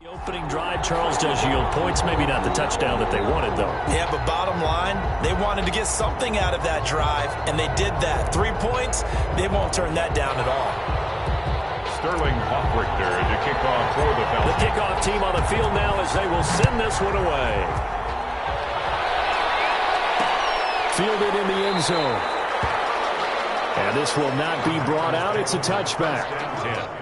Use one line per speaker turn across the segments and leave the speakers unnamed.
Opening drive, Charles, does yield points. Maybe not the touchdown that they wanted, though.
Yeah, but bottom line, they wanted to get something out of that drive, and they did that. 3 points, they won't turn that down at all.
Sterling Hoffrichter to kick off for the Falcons.
The kickoff team on the field now as they will send this one away. Fielded in the end zone. And this will not be brought out. It's a touchback.
10.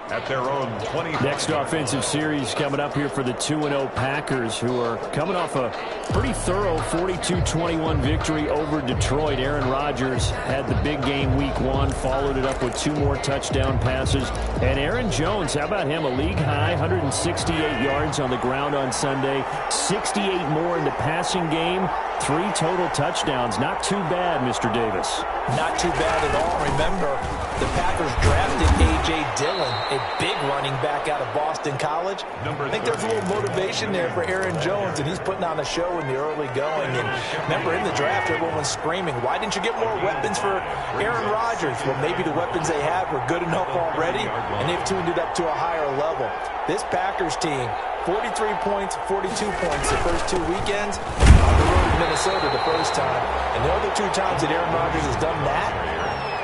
At their own 20.
Next offensive series coming up here for the 2-0 Packers, who are coming off a pretty thorough 42-21 victory over Detroit. Aaron Rodgers had the big game week 1, followed it up with 2 more touchdown passes. And Aaron Jones, how about him? A league high, 168 yards on the ground on Sunday, 68 more in the passing game, 3 total touchdowns. Not too bad, Mr. Davis.
Not too bad at all. Remember, the Packers drafted A.J. Dillon, a big running back out of Boston College. I think there's a little motivation there for Aaron Jones, and he's putting on a show in the early going. And remember, in the draft, everyone was screaming, why didn't you get more weapons for Aaron Rodgers? Well, maybe the weapons they had were good enough already, and they've tuned it up to a higher level. This Packers team, 43 points, 42 points the first 2 weekends. On the road in Minnesota the first time. And the other 2 times that Aaron Rodgers has done that,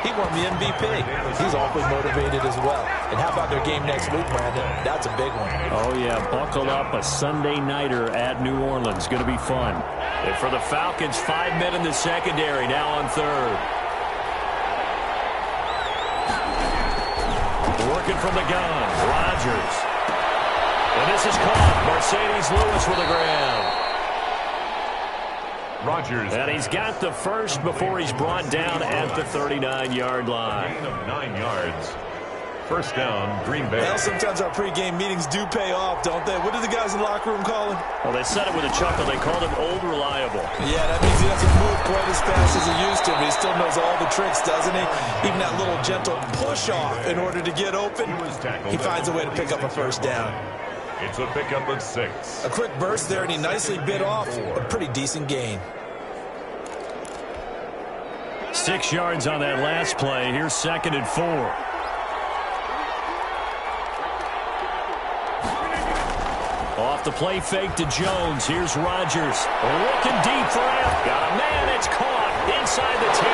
he won the MVP. He's awfully motivated as well. And how about their game next week, Brandon? That's a big one.
Oh, yeah. Buckle up. A Sunday nighter at New Orleans. Going to be fun. And for the Falcons, 5 men in the secondary, now on third. Working from the gun. Rodgers. And this is caught. Mercedes Lewis with the ground.
Rodgers.
And he's got the first before he's brought down at the 39-yard line.
Gain of 9 yards. First down, Green Bay.
Well, sometimes our pregame meetings do pay off, don't they? What do the guys in the locker room call him?
Well, they said it with a chuckle. They called him Old Reliable.
Yeah, that means he doesn't move quite as fast as he used to, but he still knows all the tricks, doesn't he? Even that little gentle push-off in order to get open, he finds a way to pick up a first down.
It's a pickup of 6.
A quick burst there, and he nicely bit off a pretty decent gain.
6 yards on that last play. Here's 2nd and 4. Off the play fake to Jones. Here's Rodgers. Looking deep for him. Got a man. It's caught inside the 10.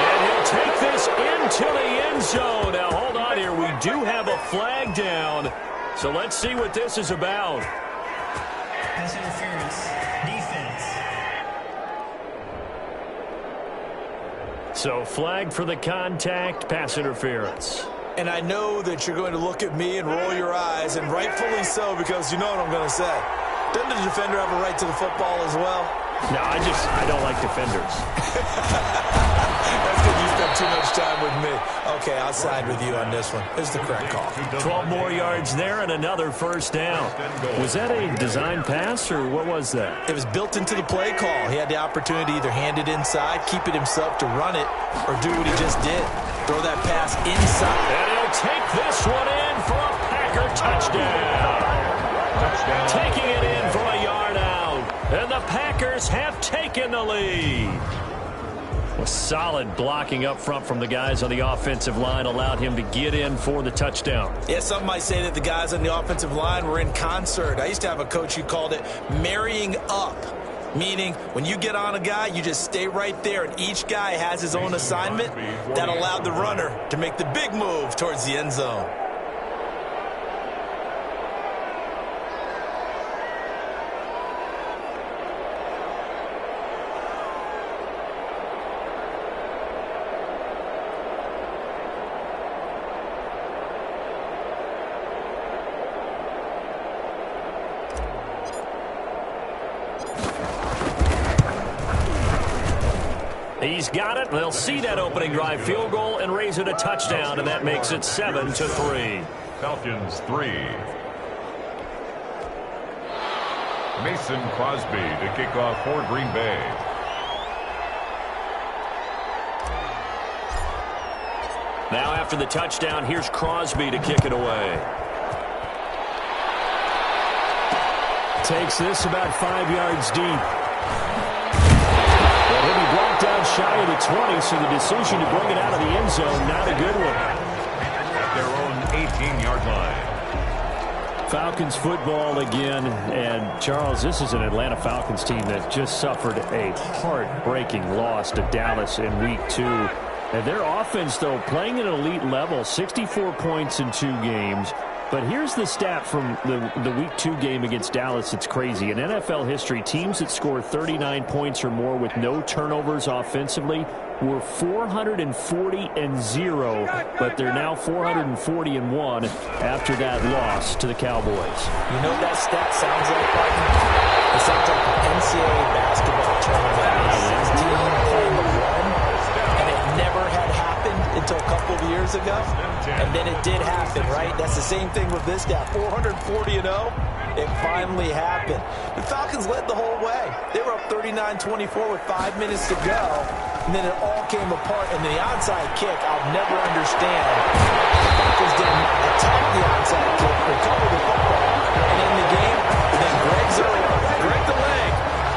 And he'll take this into the end zone. Now, hold on here. We do have a flag down. So let's see what this is about.
Pass interference. Defense.
So flag for the contact, pass interference.
And I know that you're going to look at me and roll your eyes, and rightfully so, because you know what I'm going to say. Doesn't the defender have a right to the football as well?
No, I don't like defenders.
That's because you spent too much time with me. Okay, I'll side with you on this one. This is the correct call.
12 more yards there and another first down. Was that a design pass, or what was that?
It was built into the play call. He had the opportunity to either hand it inside, keep it himself to run it, or do what he just did. Throw that pass inside.
And he'll take this one in for a Packer touchdown. Taking it in from a yard out. And the Packers have taken the lead. A solid blocking up front from the guys on the offensive line allowed him to get in for the touchdown.
Yeah, some might say that the guys on the offensive line were in concert. I used to have a coach who called it marrying up, meaning when you get on a guy, you just stay right there, and each guy has his own assignment. That allowed the runner to make the big move towards the end zone.
He's got it. They'll see that opening drive field goal and raise it a touchdown, and that makes it 7-3.
Falcons 3. Mason Crosby to kick off for Green Bay.
Now after the touchdown, here's Crosby to kick it away. Takes this about 5 yards deep. Well, he'll be blocked out shy of the 20, so the decision to bring it out of the end zone, not a good one.
At their own 18-yard line.
Falcons football again, and Charles, this is an Atlanta Falcons team that just suffered a heartbreaking loss to Dallas in Week 2. And their offense, though, playing at an elite level, 64 points in 2 games. But here's the stat from the Week 2 game against Dallas. It's crazy. In NFL history, teams that score 39 points or more with no turnovers offensively were 440-0, but they're now 440-1 after that loss to the Cowboys.
You know what that stat sounds like, Martin? It sounds like an NCAA basketball tournament. 16 playing the run, and it never had happened until a couple of years ago. And then it did happen, right? That's the same thing with this stat. 440-0. It finally happened. The Falcons led the whole way. They were up 39-24 with 5 minutes to go. And then it all came apart. And the onside kick, I'll never understand. The Falcons didn't attack the onside kick, recover the football, and in the game, and then Greg the leg,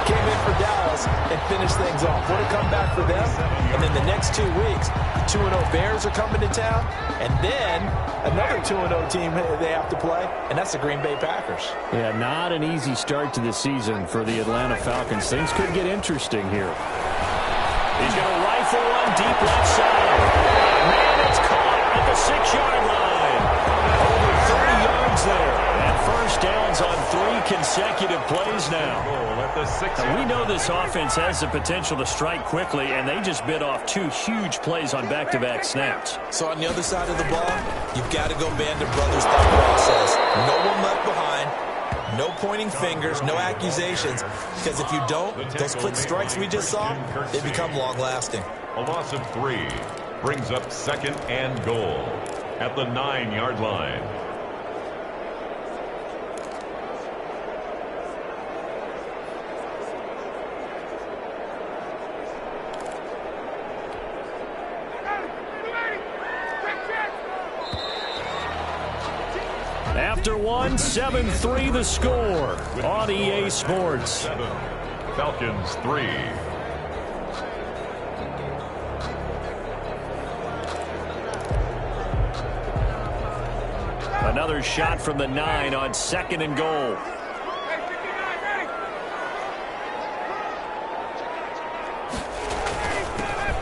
came in for Dallas and finished things off. What a comeback for them. And then the next 2 weeks, the 2-0 Bears are coming to town. And then another 2-0 team they have to play, and that's the Green Bay Packers.
Yeah, not an easy start to the season for the Atlanta Falcons. Things could get interesting here. He's going to rifle one deep left side. Man, it's caught at the 6-yard line. Over 30 yards there. And first downs on 3 consecutive plays now. Now, we know this offense has the potential to strike quickly, and they just bit off 2 huge plays on back-to-back snaps.
So on the other side of the ball, you've got to go band of brothers thought process. No one left behind. No pointing fingers, no accusations, because if you don't, those quick strikes we just saw, they become long-lasting.
A loss of 3 brings up 2nd and goal at the 9-yard line.
After 1, 7-3 the score on EA Sports.
7, Falcons 3.
Another shot from the 9 on 2nd and goal.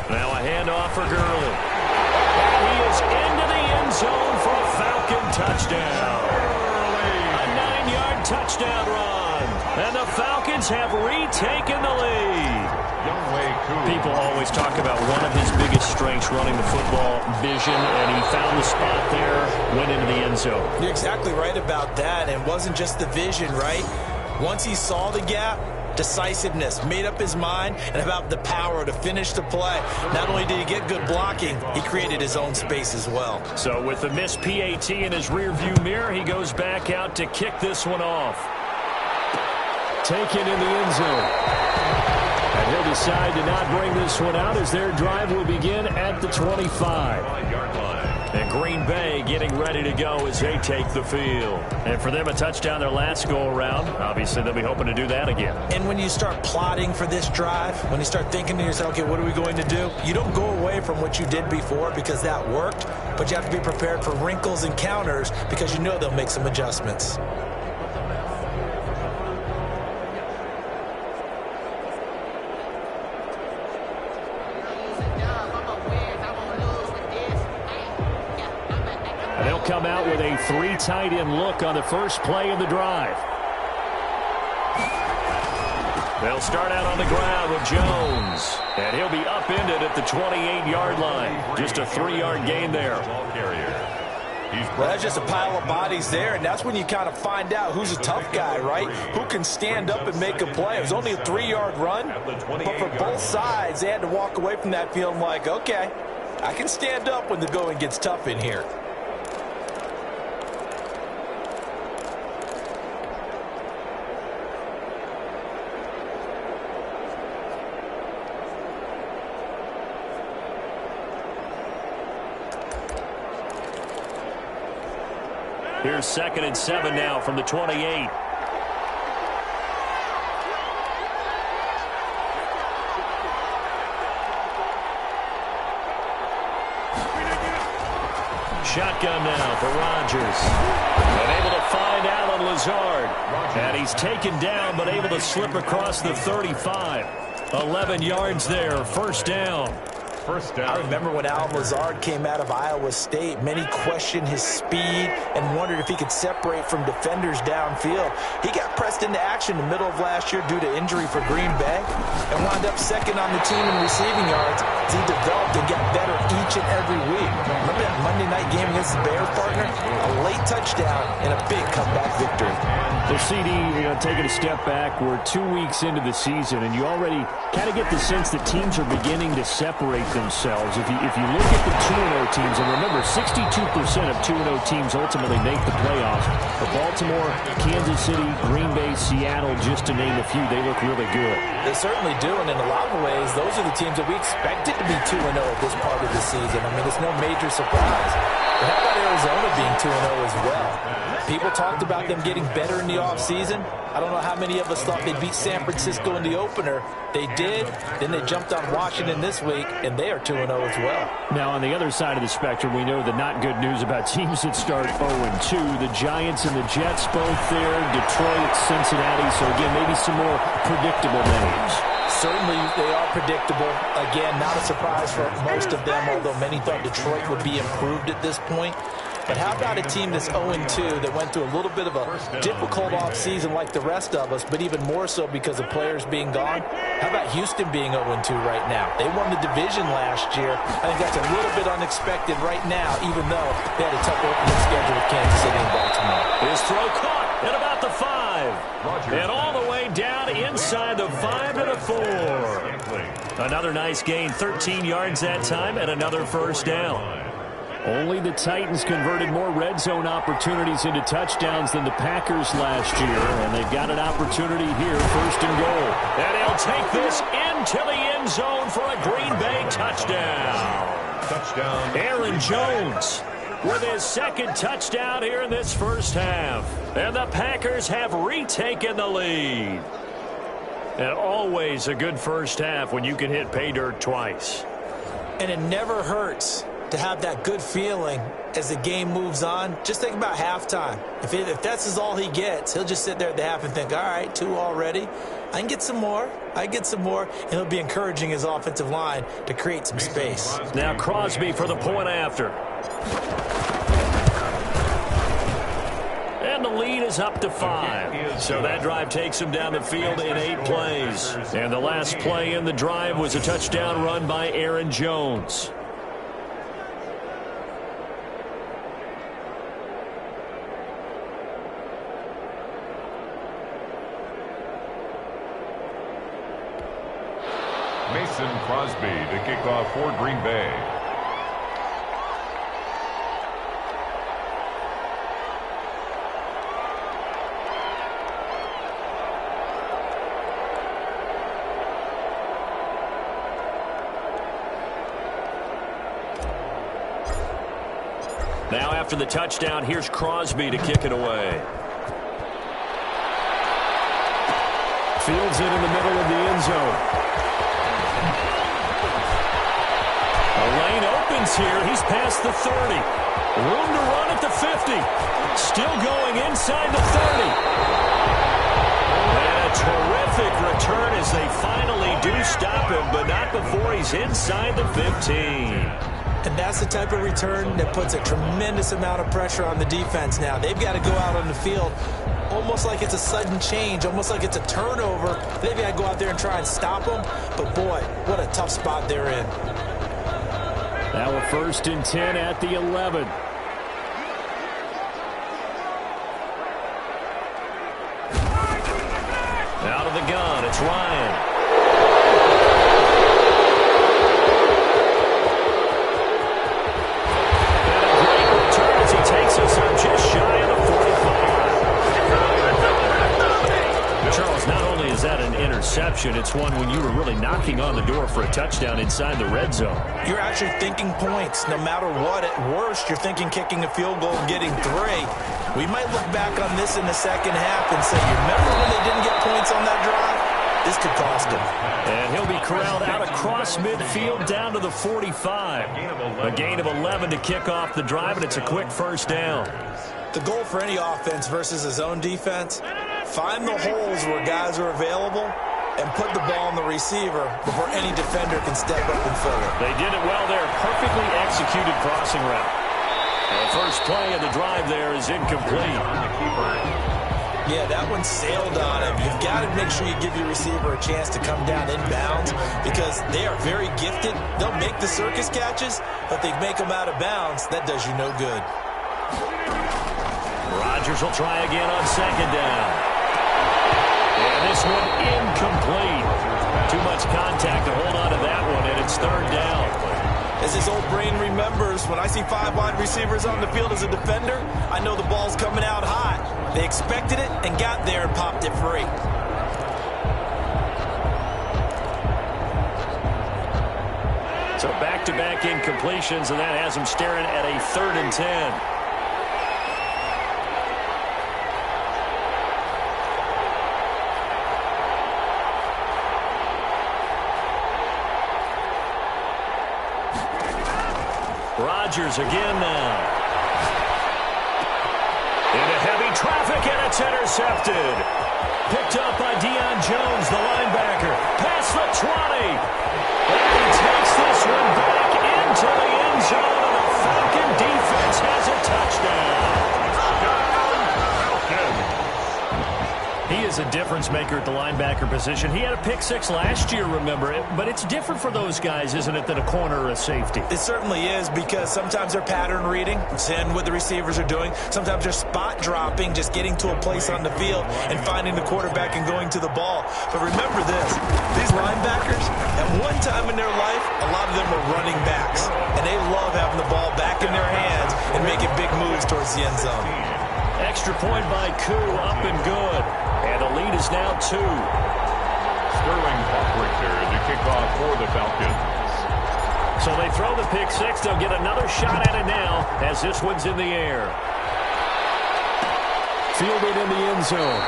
Now a handoff for Gurley. And he is into the end zone for a Falcon touchdown. A 9-yard touchdown run. And the Falcons have retaken the lead. People always talk about one of his biggest strengths, running the football, vision, and he found the spot there, went into the end zone.
You're exactly right about that. And it wasn't just the vision, right? Once he saw the gap, decisiveness, made up his mind, and about the power to finish the play. Not only did he get good blocking, he created his own space as well. So
with the missed PAT in his rearview mirror, he goes back out to kick this one off. Taken in the end zone. And he'll decide to not bring this one out as their drive will begin at the 25. And Green Bay getting ready to go as they take the field. And for them, a touchdown their last go-around. Obviously, they'll be hoping to do that again.
And when you start plotting for this drive, when you start thinking to yourself, okay, what are we going to do? You don't go away from what you did before because that worked, but you have to be prepared for wrinkles and counters because you know they'll make some adjustments.
They'll come out with a 3 tight end look on the first play of the drive. They'll start out on the ground with Jones. And he'll be upended at the 28-yard line. Just a 3-yard gain there.
Well, that's just a pile of bodies there, and that's when you kind of find out who's a tough guy, right? Who can stand up and make a play. It was only a 3-yard run, but for both sides, they had to walk away from that feeling like, okay, I can stand up when the going gets tough in here.
Here's 2nd and 7 now from the 28. Shotgun now for Rodgers. And able to find Alan Lazard. And he's taken down, but able to slip across the 35. 11 yards there, first down.
I remember when Alan Lazard came out of Iowa State, many questioned his speed and wondered if he could separate from defenders downfield. He got pressed into action in the middle of last year due to injury for Green Bay and wound up 2nd on the team in receiving yards as he developed and got better each and every week. Remember that Monday night game against the Bears, partner? A late touchdown and a big comeback victory.
The CD, taking a step back, we're 2 weeks into the season, and you already kind of get the sense that teams are beginning to separate themselves. If you look at the 2-0 teams, and remember, 62% of 2-0 teams ultimately make the playoffs. For Baltimore, Kansas City, Green Bay, Seattle, just to name a few, they look really good.
They certainly do, and in a lot of ways, those are the teams that we expected to be 2-0 at this part of the season. I mean, it's no major surprise. But how about Arizona being 2-0 as well? People talked about them getting better in the offseason. I don't know how many of us thought they'd beat San Francisco in the opener. They did. Then they jumped on Washington this week, and they are 2-0 as well.
Now, on the other side of the spectrum, we know the not good news about teams that start 0-2. The Giants and the Jets both there. Detroit, Cincinnati. So, again, maybe some more predictable names.
Certainly, they are predictable. Again, not a surprise for most of them, although many thought Detroit would be improved at this point. But how about a team that's 0-2 that went through a little bit of a difficult offseason like the rest of us, but even more so because of players being gone? How about Houston being 0-2 right now? They won the division last year. I think that's a little bit unexpected right now, even though they had a tough opening schedule with Kansas City and Baltimore.
His throw caught at about the 5. And all the way down inside the 5 to the 4. Another nice gain, 13 yards that time, and another first down. Only the Titans converted more red zone opportunities into touchdowns than the Packers last year, and they've got an opportunity here, 1st and goal. And he'll take this into the end zone for a Green Bay touchdown. Aaron Jones with his 2nd touchdown here in this first half. And the Packers have retaken the lead. And always a good first half when you can hit pay dirt twice.
And it never hurts to have that good feeling as the game moves on. Just think about halftime. If that's all he gets, he'll just sit there at the half and think, all right, 2 already. I can get some more. And he'll be encouraging his offensive line to create some space.
Now Crosby for the point after. And the lead is up to 5. So that drive takes him down the field in 8 plays. And the last play in the drive was a touchdown run by Aaron Jones.
Mason Crosby to kick off for Green Bay.
Now after the touchdown, here's Crosby to kick it away. Fields it in the middle of the end zone. The lane opens here. He's past the 30. Room to run at the 50. Still going inside the 30. And a terrific return as they finally do stop him, but not before he's inside the 15.
And that's the type of return that puts a tremendous amount of pressure on the defense now. They've got to go out on the field almost like it's a sudden change, almost like it's a turnover. They've got to go out there and try and stop them. But, boy, what a tough spot they're in.
Now a 1st and 10 at the 11. Out of the gun, it's Ryan. And a great return as he takes us up just shy of the 45. Charles, not only is that an interception, interception. It's one when you were really knocking on the door for a touchdown inside the red zone.
You're actually thinking points. No matter what, at worst, you're thinking kicking a field goal and getting 3. We might look back on this in the second half and say, you remember when they didn't get points on that drive? This could cost him.
And he'll be corralled out across midfield down to the 45. A gain of 11 to kick off the drive, and it's a quick first down.
The goal for any offense versus a zone defense, find the holes where guys are available and put the ball on the receiver before any defender can step up and fill it.
They did it well there. Perfectly executed crossing route. The first play of the drive there is incomplete.
Yeah, that one sailed on him. You've got to make sure you give your receiver a chance to come down inbounds because they are very gifted. They'll make the circus catches, but they make them out of bounds. That does you no good.
Rodgers will try again on second down. And this one incomplete. Too much contact to hold on to that one, and it's third down.
As his old brain remembers, when I see 5 wide receivers on the field as a defender, I know the ball's coming out hot. They expected it and got there and popped it free.
So back-to-back incompletions, and that has him staring at a 3rd and 10. Rodgers again now. Into heavy traffic, and it's intercepted. Picked up by Deion Jones, the linebacker. Past the 20. And he takes this one back into the end zone, and the Falcon defense has a touchdown. He is a difference maker at the linebacker position. He had a pick 6 last year, remember it, but it's different for those guys, isn't it, than a corner or a safety?
It certainly is because sometimes they're pattern reading, seeing what the receivers are doing. Sometimes they're spot dropping, just getting to a place on the field and finding the quarterback and going to the ball. But remember this, these linebackers, at one time in their life, a lot of them were running backs, and they love having the ball back in their hands and making big moves towards the end zone.
Extra point by Koo, up and good. And the lead is now 2.
Sterling Hawkrichter, the kickoff for the Falcons.
So they throw the pick 6. They'll get another shot at it now as this one's in the air. Fielded in the end zone.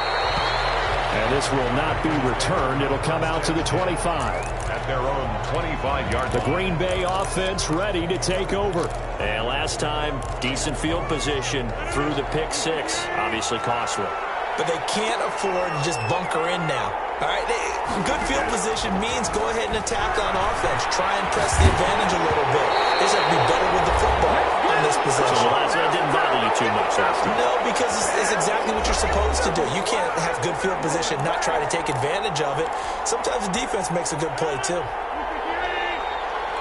And this will not be returned. It'll come out to the 25.
At their own 25-yard
The
line.
Green Bay offense ready to take over. And last time, decent field position through the pick 6. Obviously costly.
But they can't afford to just bunker in now. All right, good field position means go ahead and attack on offense. Try and press the advantage a little bit. They just have to be better with the football on this position.
So that didn't bother you too much last time.
No, because it's exactly what you're supposed to do. You can't have good field position, not try to take advantage of it. Sometimes the defense makes a good play, too.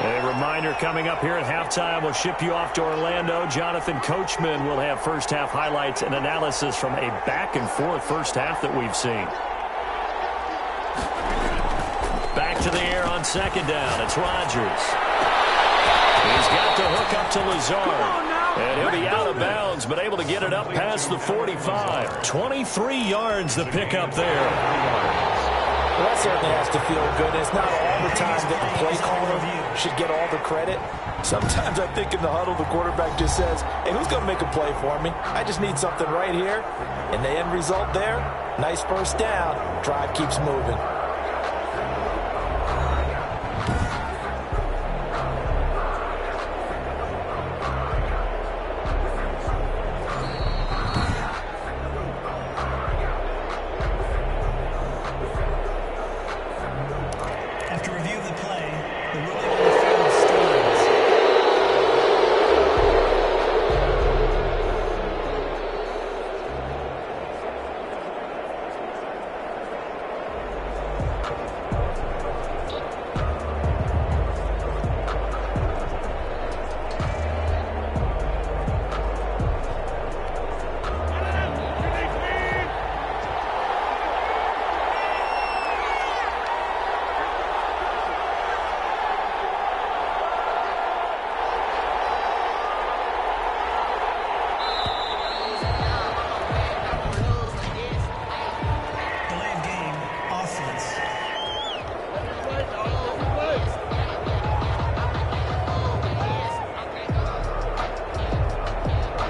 A reminder coming up here at halftime, we'll ship you off to Orlando. Jonathan Coachman will have first-half highlights and analysis from a back-and-forth first half that we've seen. Back to the air on second down. It's Rodgers. He's got the hook up to Lazard. And he'll be out of bounds, but able to get it up past the 45. 23 yards the pickup there.
Well, that certainly has to feel good. It's not all the time that the play caller should get all the credit. Sometimes I think in the huddle, the quarterback just says, hey, who's going to make a play for me? I just need something right here. And the end result there, nice first down. Drive keeps moving.
After review of the play, the ruling on the field stands.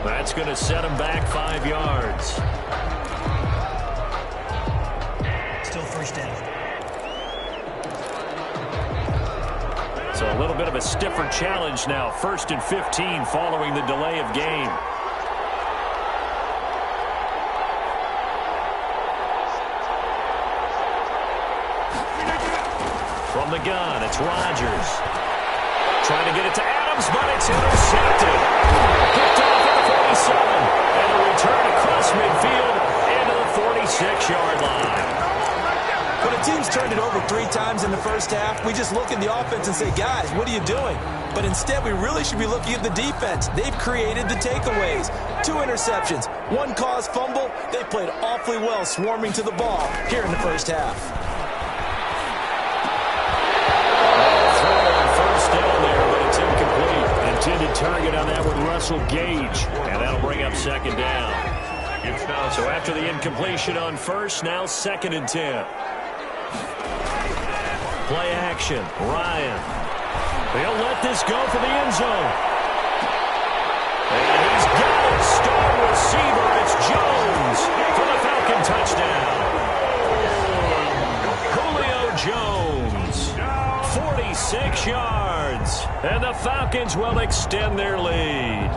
That's going to set him back 5 yards.
Still first down.
So a little bit of a stiffer challenge now. 1st and 15 following the delay of game. From the gun, it's Rodgers. Trying to get it to Adams, but it's intercepted. Picked off at the 47. And a return across midfield into the 46-yard line.
When a team's turned it over 3 times in the first half, we just look at the offense and say, guys, what are you doing? But instead, we really should be looking at the defense. They've created the takeaways. 2 interceptions, 1 caused fumble. They played awfully well swarming to the ball here in the first half.
Down there, but it's incomplete. Intended target on that with Russell Gage, and that'll bring up 2nd down. So after the incompletion on 1st, now 2nd and 10. Play action, Ryan. He'll let this go for the end zone. And he's got it. Star receiver, it's Jones for the Falcon touchdown. Julio Jones, 46 yards, and the Falcons will extend their lead.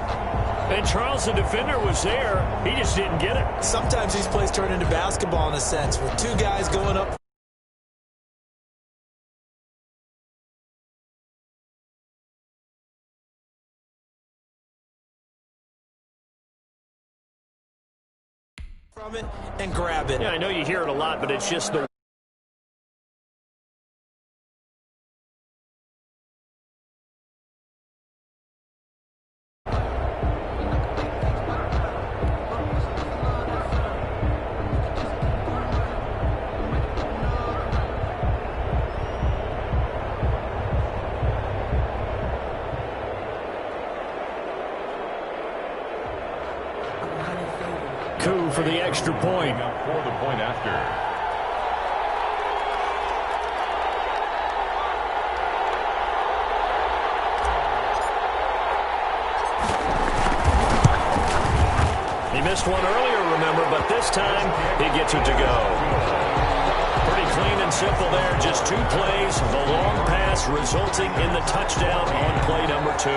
And Charles, the defender, was there. He just didn't get it.
Sometimes these plays turn into basketball in a sense, with 2 guys going up from it and grab it.
Yeah, I know you hear it a lot, but it's just the for the extra point.
For the point after.
He missed one earlier, remember, but this time he gets it to go. Pretty clean and simple there. Just 2 plays. The long pass resulting in the touchdown on play number 2.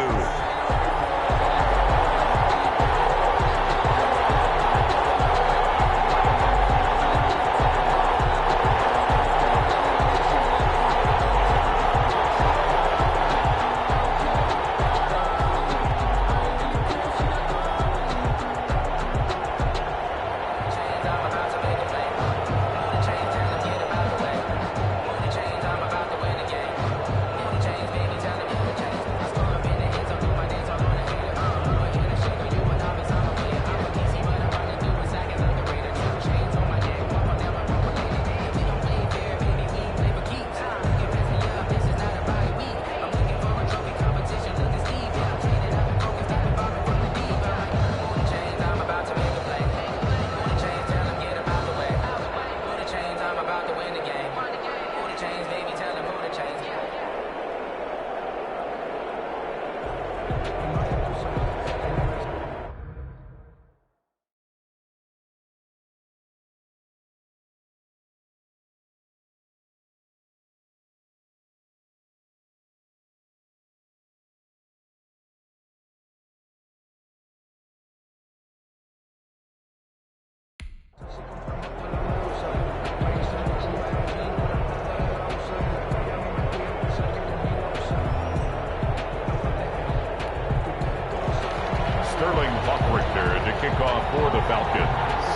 To kick off for the Falcons.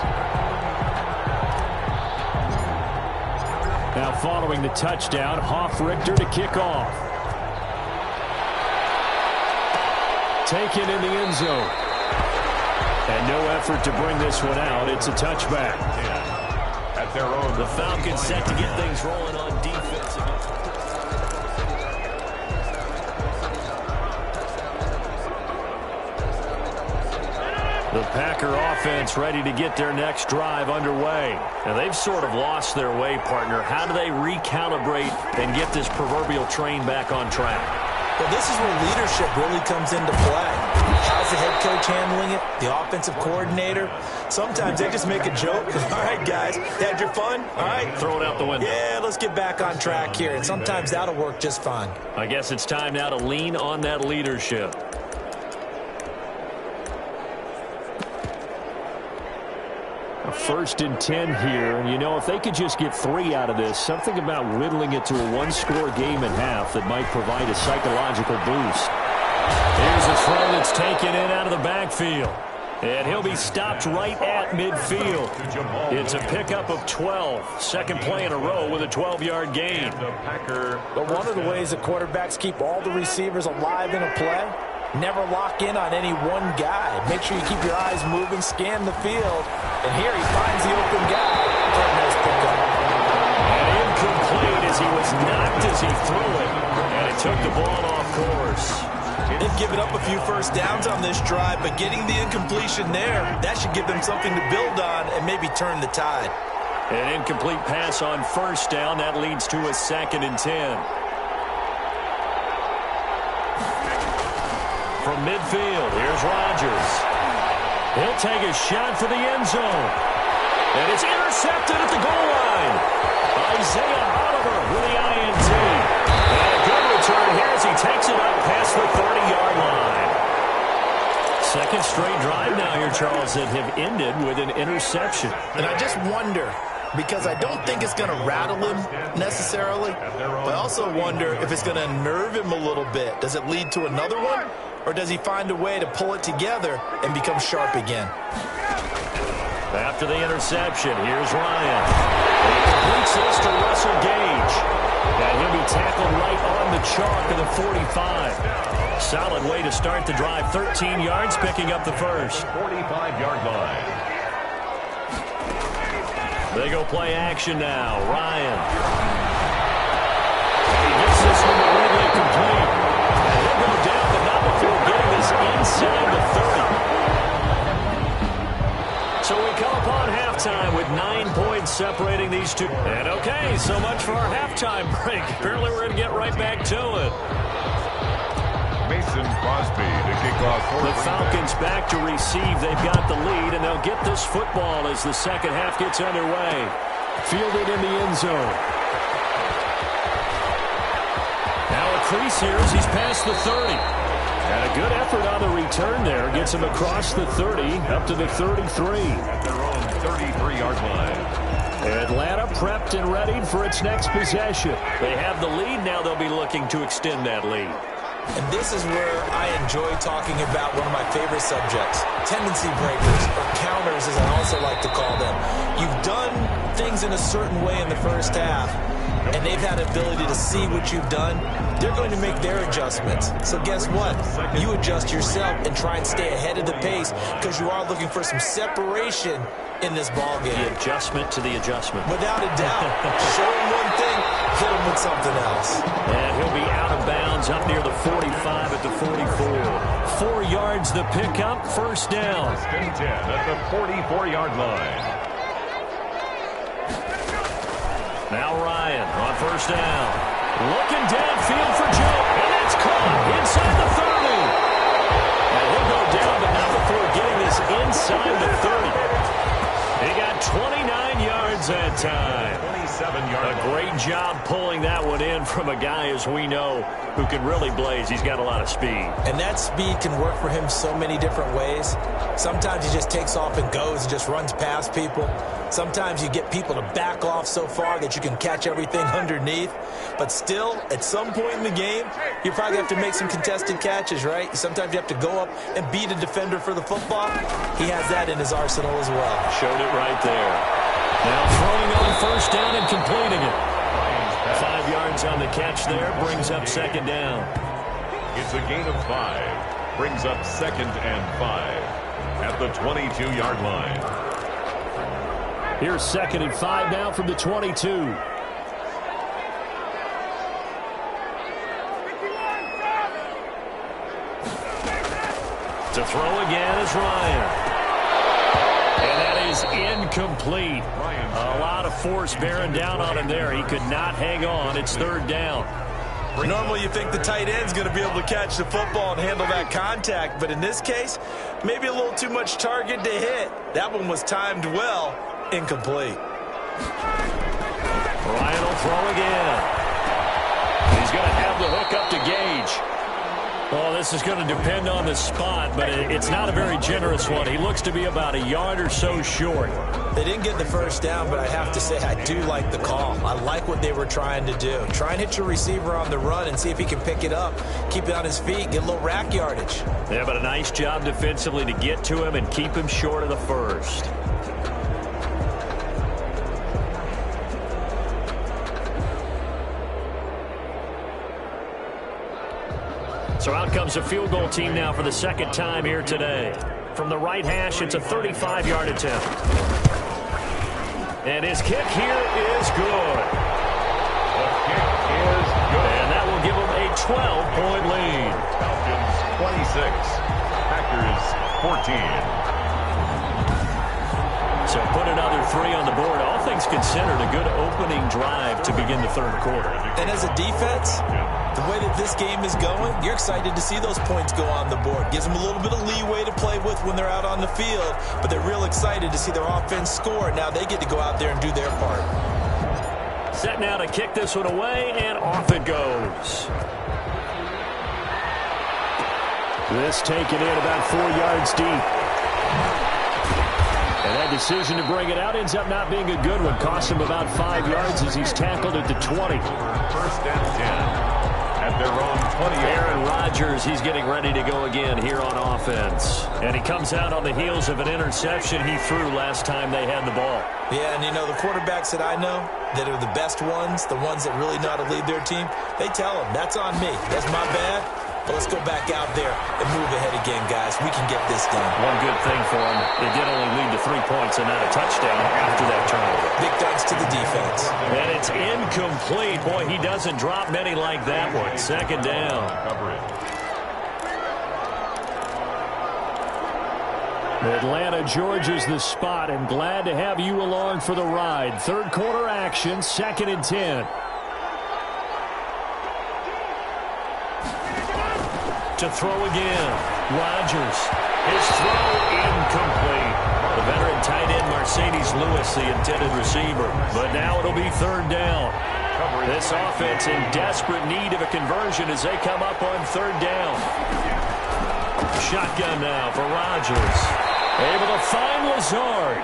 Now following the touchdown, Richter to kick off. Taken in the end zone. And no effort to bring this one out. It's a touchback.
At their own.
The Falcons set to get things rolling on defense. The Packer offense ready to get their next drive underway. Now, they've sort of lost their way, partner. How do they recalibrate and get this proverbial train back on track?
Well, this is where leadership really comes into play. How's the head coach handling it? The offensive coordinator? Sometimes they just make a joke. All right, guys, had your fun? All right.
Throw it out the window.
Yeah, let's get back on track here. And sometimes that'll work just fine.
I guess it's time now to lean on that leadership. A 1st and 10 here. And, you know, if they could just get 3 out of this, something about whittling it to a one-score game at half that might provide a psychological boost. Here's a throw that's taken in out of the backfield. And he'll be stopped right at midfield. It's a pickup of 12. Second play in a row with a 12-yard gain.
But one of the ways the quarterbacks keep all the receivers alive in a play, never lock in on any one guy. Make sure you keep your eyes moving, scan the field. And here he finds the open guy for a nice pickup.
And incomplete as he was knocked as he threw it. And it took the ball off course.
They've given up a few first downs on this drive, but getting the incompletion there, that should give them something to build on and maybe turn the tide.
An incomplete pass on first down. That leads to a 2nd and 10. From midfield, here's Rodgers. He'll take a shot for the end zone. And it's intercepted at the goal line. Isaiah Oliver with the INT. And a good return here as he takes it up past the 30-yard line. Second straight drive now here, Charles, that have ended with an interception.
And I just wonder, because I don't think it's going to rattle him necessarily, but I also wonder if it's going to nerve him a little bit. Does it lead to another one? Or does he find a way to pull it together and become sharp again?
After the interception, here's Ryan. He completes this to Russell Gage. And he'll be tackled right on the chalk of the 45. Solid way to start the drive. 13 yards, picking up the first.
45-yard line.
They go play action now. Ryan. He gets this one to Ridley complete. And he'll go down, but not before getting this inside the 30. So we come upon halftime with 9 points separating these two. And okay, so much for our halftime break. Apparently we're going to get right back to it.
Mason Crosby to kick off.
The Falcons back to receive. They've got the lead, and they'll get this football as the second half gets underway. Fielded in the end zone. Now a crease here as he's past the 30. And a good effort on the return there. Gets him across the 30, up to the 33.
At their own 33-yard line.
Atlanta prepped and ready for its next possession. They have the lead. Now they'll be looking to extend that lead.
And this is where I enjoy talking about one of my favorite subjects, tendency breakers, or counters as I also like to call them. You've done things in a certain way in the first half, and they've had the ability to see what you've done. They're going to make their adjustments. So guess what? You adjust yourself and try and stay ahead of the pace because you are looking for some separation in this ball game.
The adjustment to the adjustment.
Without a doubt. Show him one thing, hit him with something else.
And he'll be out of bounds up near the 45 at the 44. 4 yards the pickup, first down.
10 at the 44-yard line.
Now Ryan on first down. Looking downfield for Joe. And it's caught inside the 30. And he'll go down, but not before getting this inside the 30. He got 29 yards that time.
27-yard.
A great job pulling that one in from a guy, as we know, who can really blaze. He's got a lot of speed.
And that speed can work for him so many different ways. Sometimes he just takes off and goes and just runs past people. Sometimes you get people to back off so far that you can catch everything underneath. But still, at some point in the game, you probably have to make some contested catches, right? Sometimes you have to go up and beat a defender for the football. He has that in his arsenal as well.
Showed it right there. Now throwing on first down and completing it. 5 yards on the catch there, brings up second down.
It's a gain of 5. Brings up 2nd and 5 at the 22-yard line.
Here's 2nd and 5 now from the 22. To throw again is Ryan. And that is incomplete. A lot of force bearing down on him there. He could not hang on. It's third down.
Normally you think the tight end's going to be able to catch the football and handle that contact, but in this case, maybe a little too much target to hit. That one was timed well, incomplete.
Ryan will throw again. He's going to have the hook up to Gage. Well, this is going to depend on the spot, but it's not a very generous one. He looks to be about a yard or so short.
They didn't get the first down, but I have to say I do like the call. I like what they were trying to do. Try and hit your receiver on the run and see if he can pick it up, keep it on his feet, get a little rack yardage.
Yeah, but a nice job defensively to get to him and keep him short of the first. So out comes the field goal team now for the second time here today. From the right hash, it's a 35-yard attempt. And his kick here is good.
The kick is good.
And that will give him a 12-point lead.
Falcons 26, Packers 14.
So put another 3 on the board. All things considered, a good opening drive to begin the third quarter.
And as a defense, the way that this game is going, you're excited to see those points go on the board. Gives them a little bit of leeway to play with when they're out on the field, but they're real excited to see their offense score. Now they get to go out there and do their part.
Set now to kick this one away, and off it goes. This taken in about 4 yards deep. And that decision to bring it out ends up not being a good one. Cost him about 5 yards as he's tackled at the 20.
First and 10. At their own 20.
Aaron Rodgers, he's getting ready to go again here on offense. And he comes out on the heels of an interception he threw last time they had the ball.
Yeah, and you know, the quarterbacks that I know that are the best ones, the ones that really know how to lead their team, they tell them, that's on me. That's my bad. But let's go back out there and move ahead again, guys. We can get this done.
One good thing for him, they did only lead to 3 points and not a touchdown after that turnover.
Big thanks to the defense.
And it's incomplete. Boy, he doesn't drop many like that one. Second down. Atlanta, Georgia's the spot, and glad to have you along for the ride. Third quarter action, 2nd and 10. To throw again. Rodgers. His throw incomplete. The veteran tight end Mercedes Lewis, the intended receiver. But now it'll be third down. This offense in desperate need of a conversion as they come up on third down. Shotgun now for Rodgers. Able to find Lazard.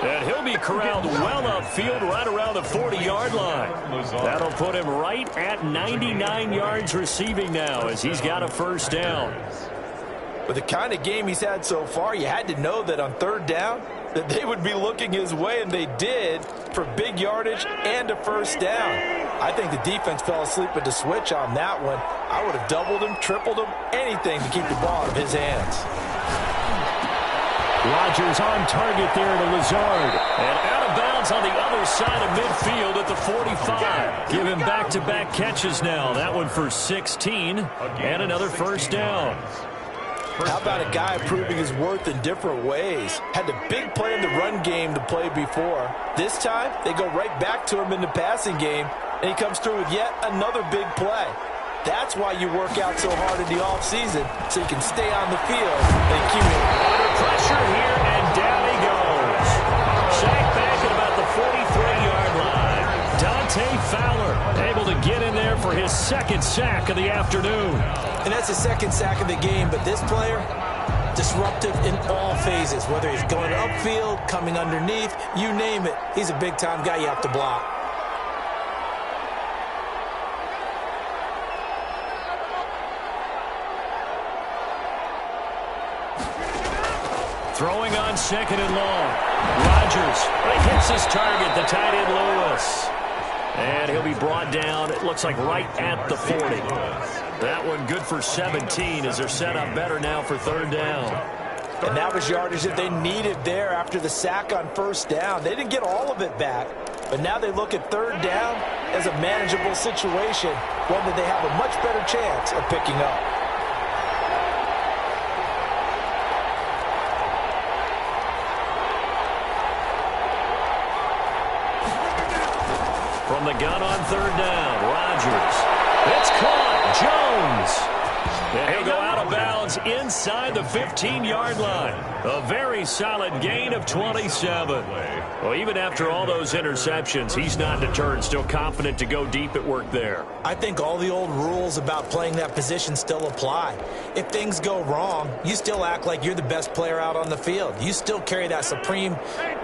And he'll be corralled well upfield right around the 40-yard line. That'll put him right at 99 yards receiving now as he's got a first down.
With the kind of game he's had so far, you had to know that on third down that they would be looking his way, and they did, for big yardage and a first down. I think the defense fell asleep with the switch on that one. I would have doubled him, tripled him, anything to keep the ball out of his hands.
Rodgers on target there to Lazard. And out of bounds on the other side of midfield at the 45. Give him back-to-back catches now. That one for 16 and another first down.
How about a guy proving his worth in different ways? Had the big play in the run game to play before. This time, they go right back to him in the passing game, and he comes through with yet another big play. That's why you work out so hard in the offseason, so you can stay on the field and accumulate.
Under pressure here, and down he goes. Sacked back at about the 43-yard line. Dante Fowler able to get in there for his second sack of the afternoon.
And that's the second sack of the game, but this player, disruptive in all phases, whether he's going upfield, coming underneath, you name it. He's a big-time guy you have to block.
Throwing on second and long. Rodgers hits his target, the tight end Lewis. And he'll be brought down, it looks like right at the 40. That one good for 17 as they're set up better now for third down.
And that was yardage that they needed there after the sack on first down. They didn't get all of it back, but now they look at third down as a manageable situation, one that they have a much better chance of picking up.
From the gun on third down, Rodgers. It's caught. Jones. And he'll go out of bounds inside the 15-yard line. A very solid gain of 27. Well, even after all those interceptions, he's not deterred, still confident to go deep at work there.
I think all the old rules about playing that position still apply. If things go wrong, you still act like you're the best player out on the field. You still carry that supreme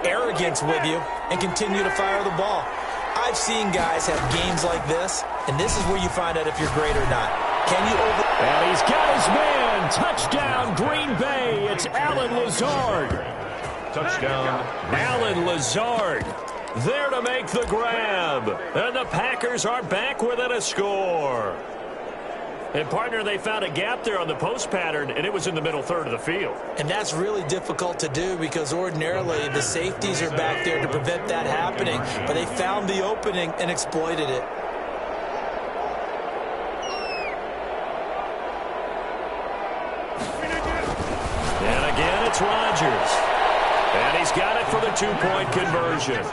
arrogance with you and continue to fire the ball. I've seen guys have games like this, and this is where you find out if you're great or not. Can you over...
And he's got his man. Touchdown, Green Bay. It's Alan Lazard.
Touchdown.
Alan Lazard there to make the grab. And the Packers are back within a score. And, partner, they found a gap there on the post pattern, and it was in the middle third of the field.
And that's really difficult to do because ordinarily the safeties are back there to prevent that happening. But they found the opening and exploited it.
And again, it's Rodgers. And he's got it for the two-point conversion.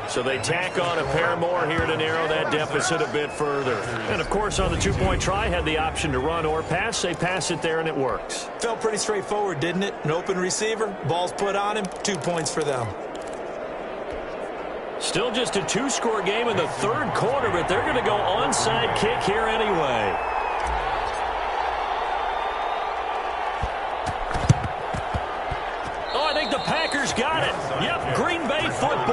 So they tack on a pair more here to narrow that deficit a bit further. And, of course, on the two-point try, had the option to run or pass. They pass it there, and it works.
Felt pretty straightforward, didn't it? An open receiver, ball's put on him, 2 points for them.
Still just a two-score game in the third quarter, but they're going to go onside kick here anyway. The Packers got it. Yep, Green Bay football.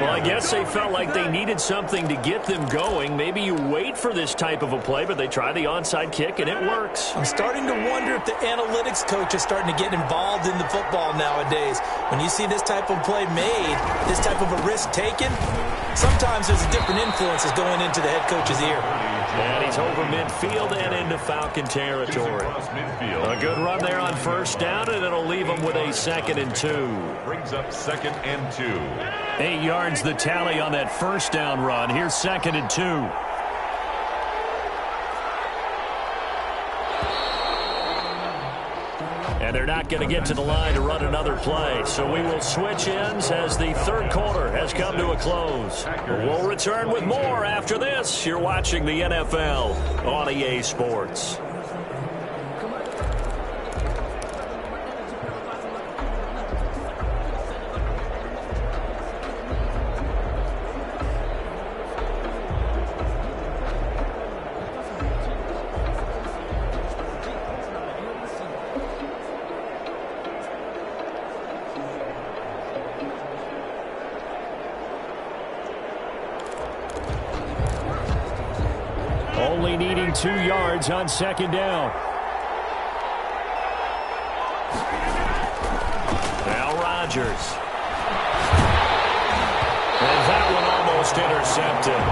Well, I guess they felt like they needed something to get them going. Maybe you wait for this type of a play, but they try the onside kick, and it works.
I'm starting to wonder if the analytics coach is starting to get involved in the football nowadays. When you see this type of play made, this type of a risk taken, sometimes there's different influences going into the head coach's ear.
And he's over midfield and into Falcon territory. A good run there on first down, and it'll leave them with a 2nd and 2.
Brings up 2nd and 2.
8 yards the tally on that first down run. Here's 2nd and 2. And they're not going to get to the line to run another play. So we will switch ends as the third quarter has come to a close. We'll return with more after this. You're watching the NFL on EA Sports. Only needing 2 yards on 2nd down. Now Rodgers. And that one almost intercepted.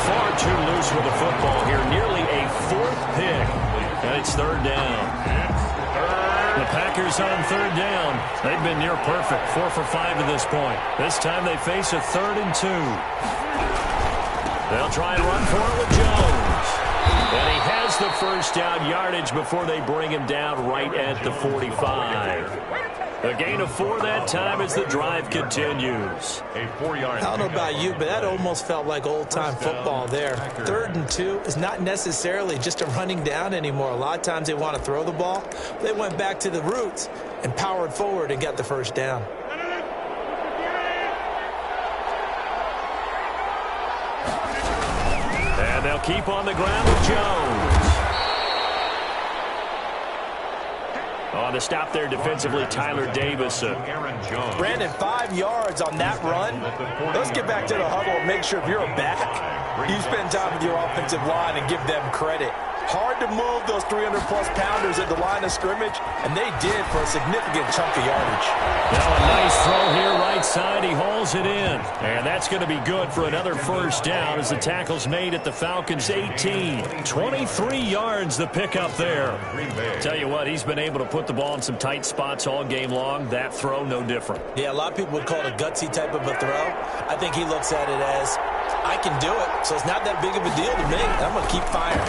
Far too loose with the football here. Nearly a 4th pick. And it's 3rd down. The Packers on 3rd down. They've been near perfect. 4 for 5 at this point. This time they face a 3rd and 2. They'll try and run for it with Jones. And he has the first down yardage before they bring him down right at the 45. A gain of 4 that time as the drive continues.
A 4-yard.
I don't know about you, but that almost felt like old-time football there. 3rd and 2 is not necessarily just a running down anymore. A lot of times they want to throw the ball. They went back to the roots and powered forward and got the first down.
And they'll keep on the ground with Jones. On the stop there defensively, Tyler Davison.
Brandon, 5 yards on that run. Let's get back to the huddle and make sure if you're a back, you spend time with your offensive line and give them credit. Hard to move those 300-plus pounders at the line of scrimmage, and they did for a significant chunk of yardage.
Now a nice throw here right side. He hauls it in. And that's going to be good for another first down as the tackle's made at the Falcons' 18. 23 yards the pickup there. Tell you what, he's been able to put the ball in some tight spots all game long. That throw, no different.
Yeah, a lot of people would call it a gutsy type of a throw. I think he looks at it as, I can do it, so it's not that big of a deal to me. I'm going to keep firing.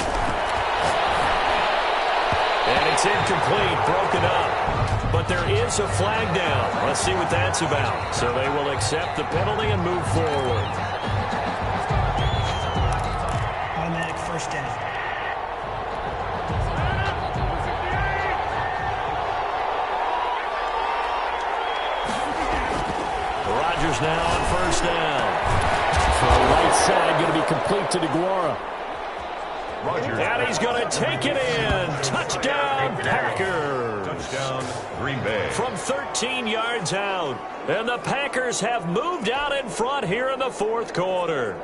And it's incomplete, broken up. But there is a flag down. Let's see what that's about. So they will accept the penalty and move forward.
Automatic first down.
Rodgers now on first down. From right side, going to be complete to DeGuara. And he's going to take it in. Touchdown, Packers.
Touchdown, Green Bay.
From 13 yards out. And the Packers have moved out in front here in the fourth quarter.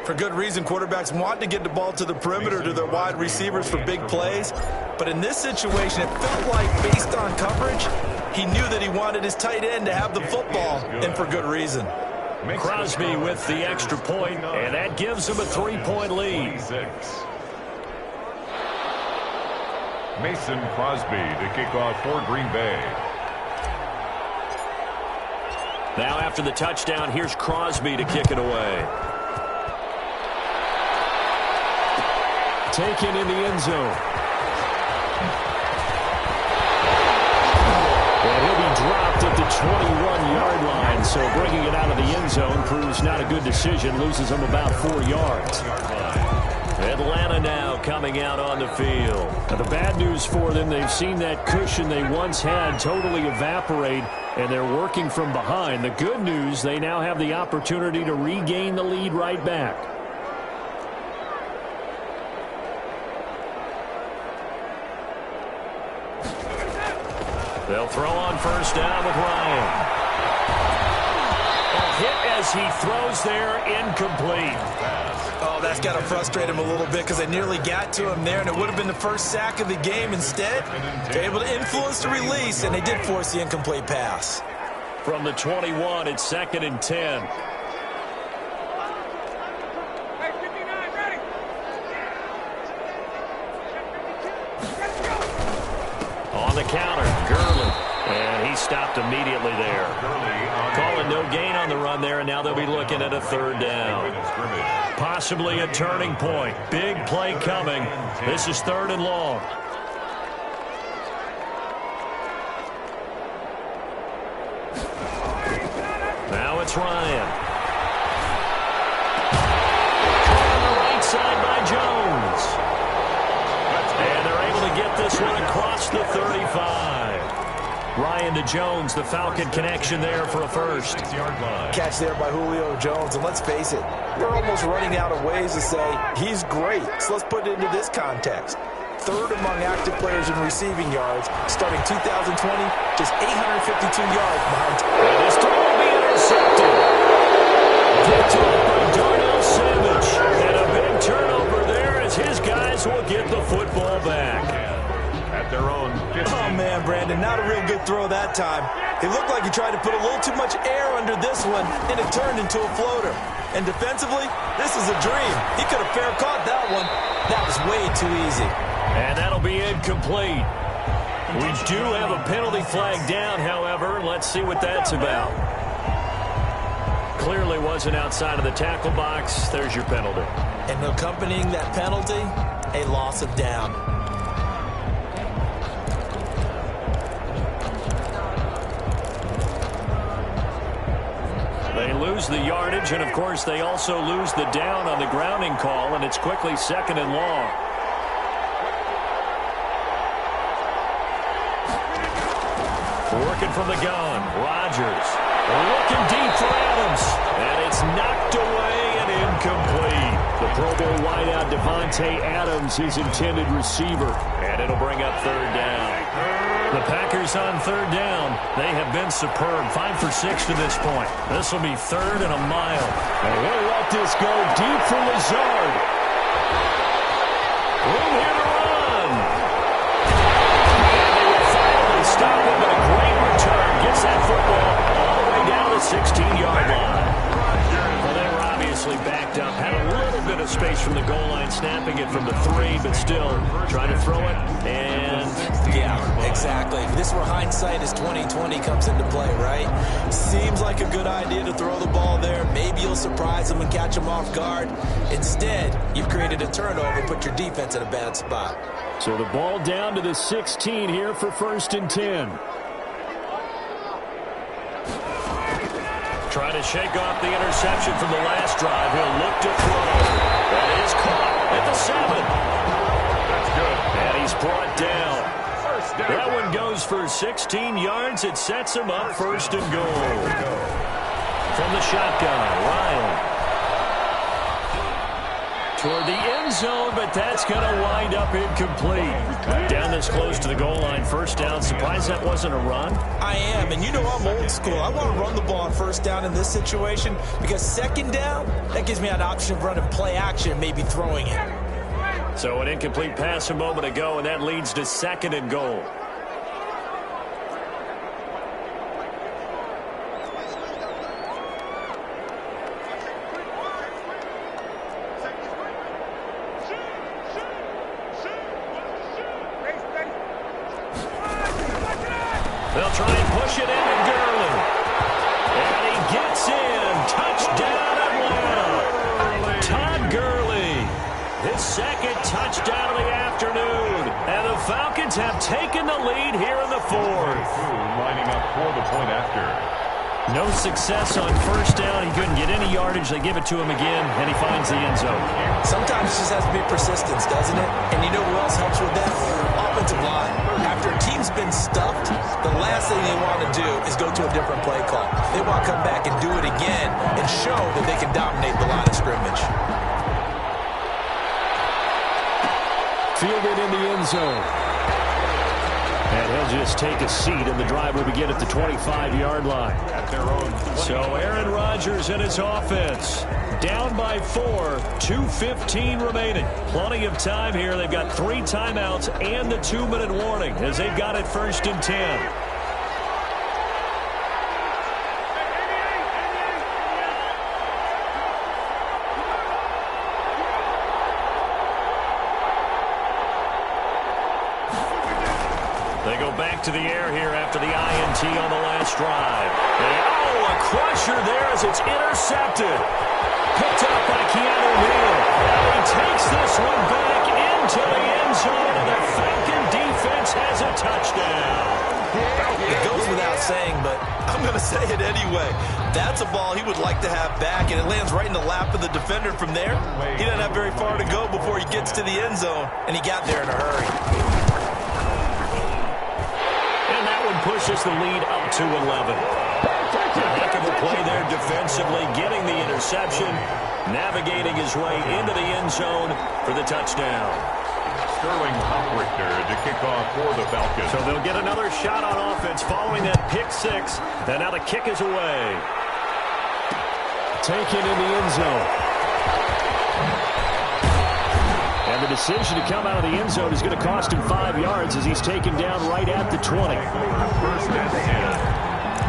For good reason, quarterbacks want to get the ball to the perimeter to their wide receivers for big plays. But in this situation, it felt like, based on coverage, he knew that he wanted his tight end to have the football, and for good reason.
Crosby with the extra point, and that gives him a 3-point lead.
Mason Crosby to kick off for Green Bay.
Now after the touchdown, here's Crosby to kick it away. Taken in the end zone. And he'll be dropped at the 21-yard line, so bringing it out of the end zone proves not a good decision, loses him about 4 yards. Atlanta now coming out on the field. Now the bad news for them, they've seen that cushion they once had totally evaporate, and they're working from behind. The good news, they now have the opportunity to regain the lead right back. They'll throw on first down with Ryan. A hit as he throws there, incomplete.
Oh, that's got to frustrate him a little bit because they nearly got to him there, and it would have been the first sack of the game. Instead, they're able to influence the release, and they did force the incomplete pass.
From the 21, it's 2nd and 10. On the counter, Gurley. And he stopped immediately there. Calling no gain on the run there, and now they'll be looking at a 3rd down. Possibly a turning point. Big play coming. This is 3rd and long. Now it's Ryan. On the right side by Jones. And they're able to get this one across the 35. Ryan to Jones, the Falcon connection there for a first.
Catch there by Julio Jones, and let's face it, we're almost running out of ways to say he's great. So let's put it into this context. 3rd among active players in receiving yards, starting 2020, just 852 yards behind.
And this throw will be intercepted. Picked up by Darnell Savage. And a big turnover there as his guys will get the football back.
At their own 50.
Oh, man, Brandon, not a real good throw that time. It looked like he tried to put a little too much air under this one, and it turned into a floater. And defensively, this is a dream. He could have fair caught that one. That was way too easy.
And that'll be incomplete. We do have a penalty flag down, however. Let's see what that's about. Clearly wasn't outside of the tackle box. There's your penalty.
And accompanying that penalty, a loss of down.
They lose the yardage, and of course they also lose the down on the grounding call, and it's quickly 2nd and long. Working from the gun, Rodgers looking deep for Adams, and it's knocked away and incomplete. The Pro Bowl wideout Devontae Adams, his intended receiver, and it'll bring up 3rd down. The Packers on 3rd down. They have been superb. 5 for 6 to this point. This will be 3rd and a mile. And we'll let this go deep for Lazard. Room here to run. And they will finally stop him, but a great return. Gets that football all the way down the 16-yard line. Well, they were obviously backed up. Had a little bit of space from the goal line, snapping it from the 3, but still trying to throw it. And
yeah, exactly. If this were hindsight as 2020 comes into play, right? Seems like a good idea to throw the ball there. Maybe you'll surprise them and catch them off guard. Instead, you've created a turnover, put your defense in a bad spot.
So the ball down to the 16 here for 1st and 10. Trying to shake off the interception from the last drive. He'll look to throw. That is caught at the 7.
That's good.
And he's brought down. That one goes for 16 yards. It sets him up first and goal. From the shotgun, Ryan. Toward the end zone, but that's going to wind up incomplete. Down this close to the goal line, first down. Surprised that wasn't a run?
I am, and you know I'm old school. I want to run the ball on first down in this situation because second down, that gives me an option of running play action and maybe throwing it.
So an incomplete pass a moment ago, and that leads to second and goal. They'll try and push it into Gurley. And he gets in. Touchdown, Atlanta. Todd Gurley. His second touchdown of the afternoon. And the Falcons have taken the lead here in the fourth.
Lining up for the point after.
No success on first down. He couldn't get any yardage. They give it to him again, and he finds the end zone.
Sometimes it just has to be persistence, doesn't it? And you know who else helps with that? Offensive line. After a team's been stuffed, the last thing they want to do is go to a different play call. They want to come back and do it again and show that they can dominate the line of scrimmage.
Fielded in the end zone. And he'll just take a seat, and the drive will begin at the 25-yard line.
At their own.
So Aaron Rodgers and his offense down by 4, 2:15 remaining. Plenty of time here. They've got 3 timeouts and the 2-minute warning as they've got it first and 10. They go back to the air here after the INT on the last drive. And, a crusher there as it's intercepted. Picked up by Keanu Hill. And he takes this one back into the end zone, and the Falcon defense has a touchdown.
It goes without saying, but I'm going to say it anyway. That's a ball he would like to have back, and it lands right in the lap of the defender from there. He doesn't have very far to go before he gets to the end zone, and he got there in a hurry.
Pushes the lead up to 11. Heck of a play there defensively, getting the interception, navigating his way into the end zone for the touchdown.
Sterling Hoprichter to kick off for the Falcons.
So they'll get another shot on offense following that pick 6, and now the kick is away. Taken in the end zone. And the decision to come out of the end zone is going to cost him 5 yards as he's taken down right at the 20.
First and 10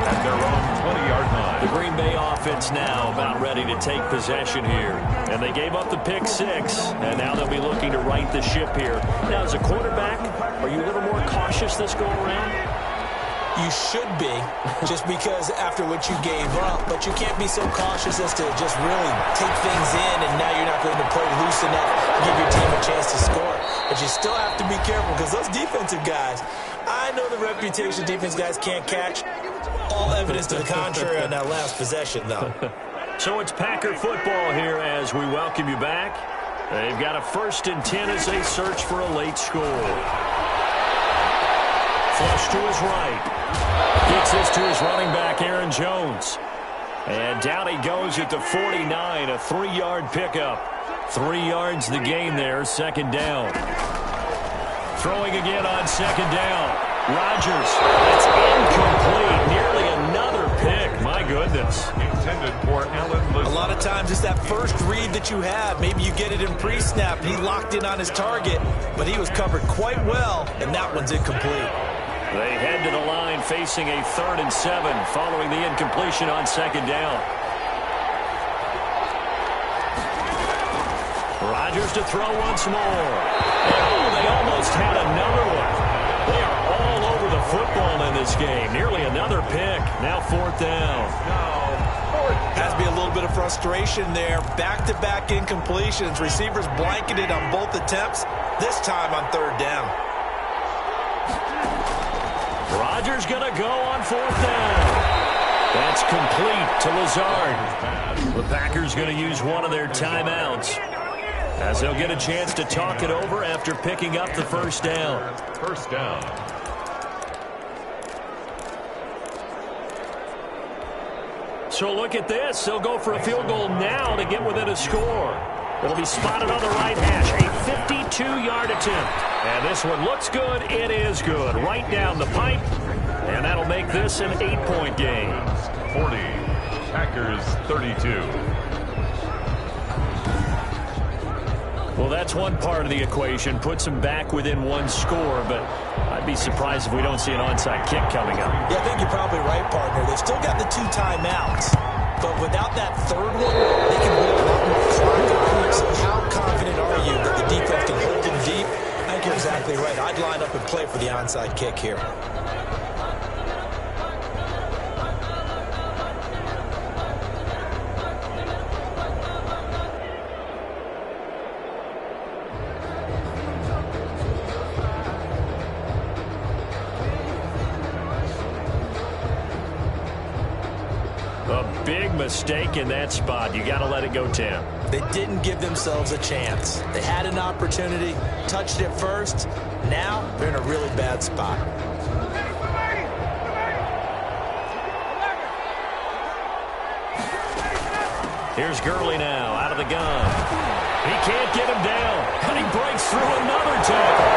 at their own 20-yard line.
The Green Bay offense now about ready to take possession here. And they gave up the pick 6, and now they'll be looking to right the ship here. Now, as a quarterback, are you a little more cautious this go around?
You should be, just because after what you gave up, but you can't be so cautious as to just really take things in, and now you're not going to play loose enough to give your team a chance to score. But you still have to be careful, because those defensive guys, I know the reputation defense guys can't catch. All evidence to the contrary on that last possession, though.
So it's Packer football here as we welcome you back. They've got a first and 10 as they search for a late score. Flush to his right. Gets this to his running back, Aaron Jones. And down he goes at the 49, a 3-yard pickup. 3 yards the gain there, second down. Throwing again on second down. Rodgers, it's incomplete. Nearly another pick. My goodness.
Intended for Allen Lazard.
A lot of times it's that first read that you have. Maybe you get it in pre-snap, and he locked in on his target, but he was covered quite well, and that one's incomplete.
They head to the line facing a 3rd and 7 following the incompletion on second down. Rodgers to throw once more. Oh, they almost had another one. They are all over the football in this game. Nearly another pick. Now 4th down.
Has to be a little bit of frustration there. Back-to-back incompletions. Receivers blanketed on both attempts, this time on 3rd down.
Rodgers going to go on 4th down. That's complete to Lazard. The Packers going to use one of their timeouts as they'll get a chance to talk it over after picking up the first down.
First down.
So look at this. They'll go for a field goal now to get within a score. It'll be spotted on the right hash. A 52-yard attempt. And this one looks good. It is good. Right down the pipe. And that'll make this an 8-point game.
40. Packers 32.
Well, that's one part of the equation. Puts them back within one score, but I'd be surprised if we don't see an onside kick coming up.
Yeah, I think you're probably right, partner. They've still got the 2 timeouts, but without that third one, they can hold a lot more clock on. So how confident are you that the defense can hold them deep? I think you're exactly right. I'd line up and play for the onside kick here.
Big mistake in that spot. You got to let it go, Tim.
They didn't give themselves a chance. They had an opportunity, touched it first. Now they're in a really bad spot.
Here's Gurley now out of the gun. He can't get him down, and he breaks through another tackle.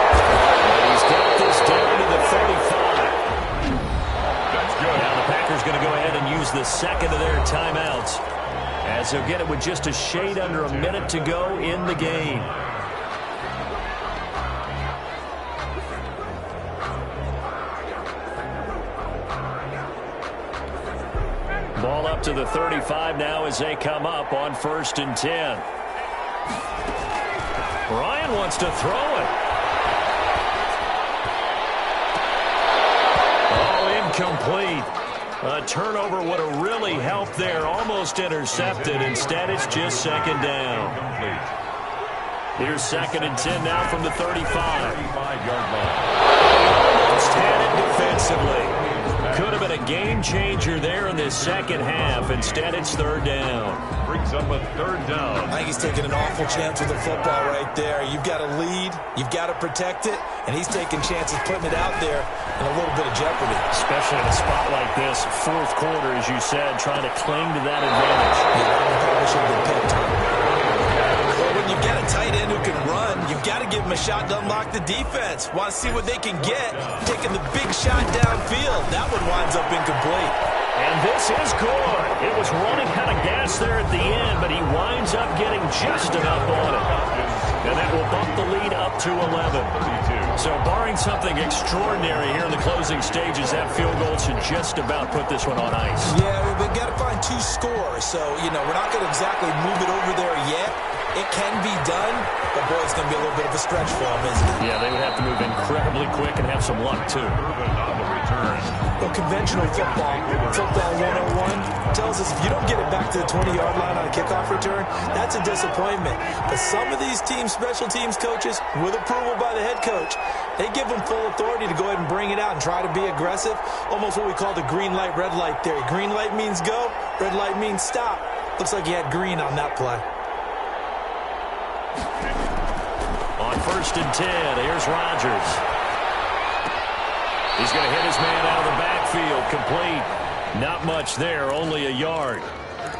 And he's got this down to the 35. Now the Packers going to go ahead and use the second of their timeouts, as they'll get it with just a shade under a minute to go in the game. Ball up to the 35 now as they come up on 1st and 10. Ryan wants to throw it. Incomplete. A turnover would have really helped there. Almost intercepted. Instead, it's just second down. Here's 2nd and 10 now from the 35. Almost had it defensively. Could have been a game changer there in this second half. Instead, it's 3rd down.
Brings up a 3rd down.
I think he's taking an awful chance with the football right there. You've got to lead. You've got to protect it. And he's taking chances putting it out there in a little bit of jeopardy.
Especially in a spot like this, 4th quarter, as you said, trying to cling to that advantage.
Yeah, probably should have been picked on. Well, when you've got a tight end who can run, you've got to give him a shot to unlock the defense. Want to see what they can get. Taking the big shot downfield. That one winds up incomplete.
And this is good. It was running out of gas there at the end, but he winds up getting just enough on it. And that will bump the lead up to 11. So barring something extraordinary here in the closing stages, that field goal should just about put this one on ice.
Yeah, we've got to find 2 scores. So, you know, we're not going to exactly move it over there yet. It can be done, but boy, it's going to be a little bit of a stretch for them, isn't it?
Yeah, they would have to move incredibly quick and have some luck, too.
Well, conventional football 101, tells us if you don't get it back to the 20-yard line on a kickoff return, that's a disappointment. But some of these teams, special teams coaches, with approval by the head coach, they give them full authority to go ahead and bring it out and try to be aggressive. Almost what we call the green light, red light theory. Green light means go, red light means stop. Looks like he had green on that play.
On 1st and 10, here's Rodgers. He's going to hit his man out of the backfield. Complete. Not much there, only a yard.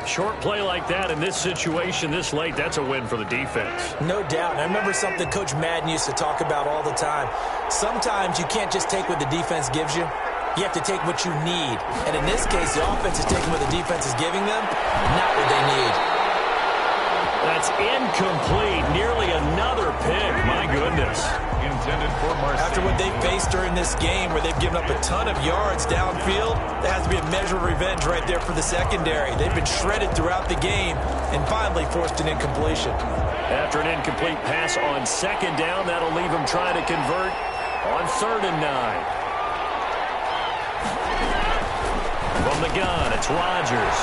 Short play like that in this situation this late, that's a win for the defense.
No doubt. And I remember something Coach Madden used to talk about all the time. Sometimes you can't just take what the defense gives you. You have to take what you need. And in this case, the offense is taking what the defense is giving them, not what they need.
That's incomplete. Nearly another pick. My goodness.
Intended for Marcy.
After what they faced during this game where they've given up a ton of yards downfield, there has to be a measure of revenge right there for the secondary. They've been shredded throughout the game and finally forced an incompletion.
After an incomplete pass on 2nd down, that'll leave them trying to convert on 3rd and 9. From the gun, it's Rodgers.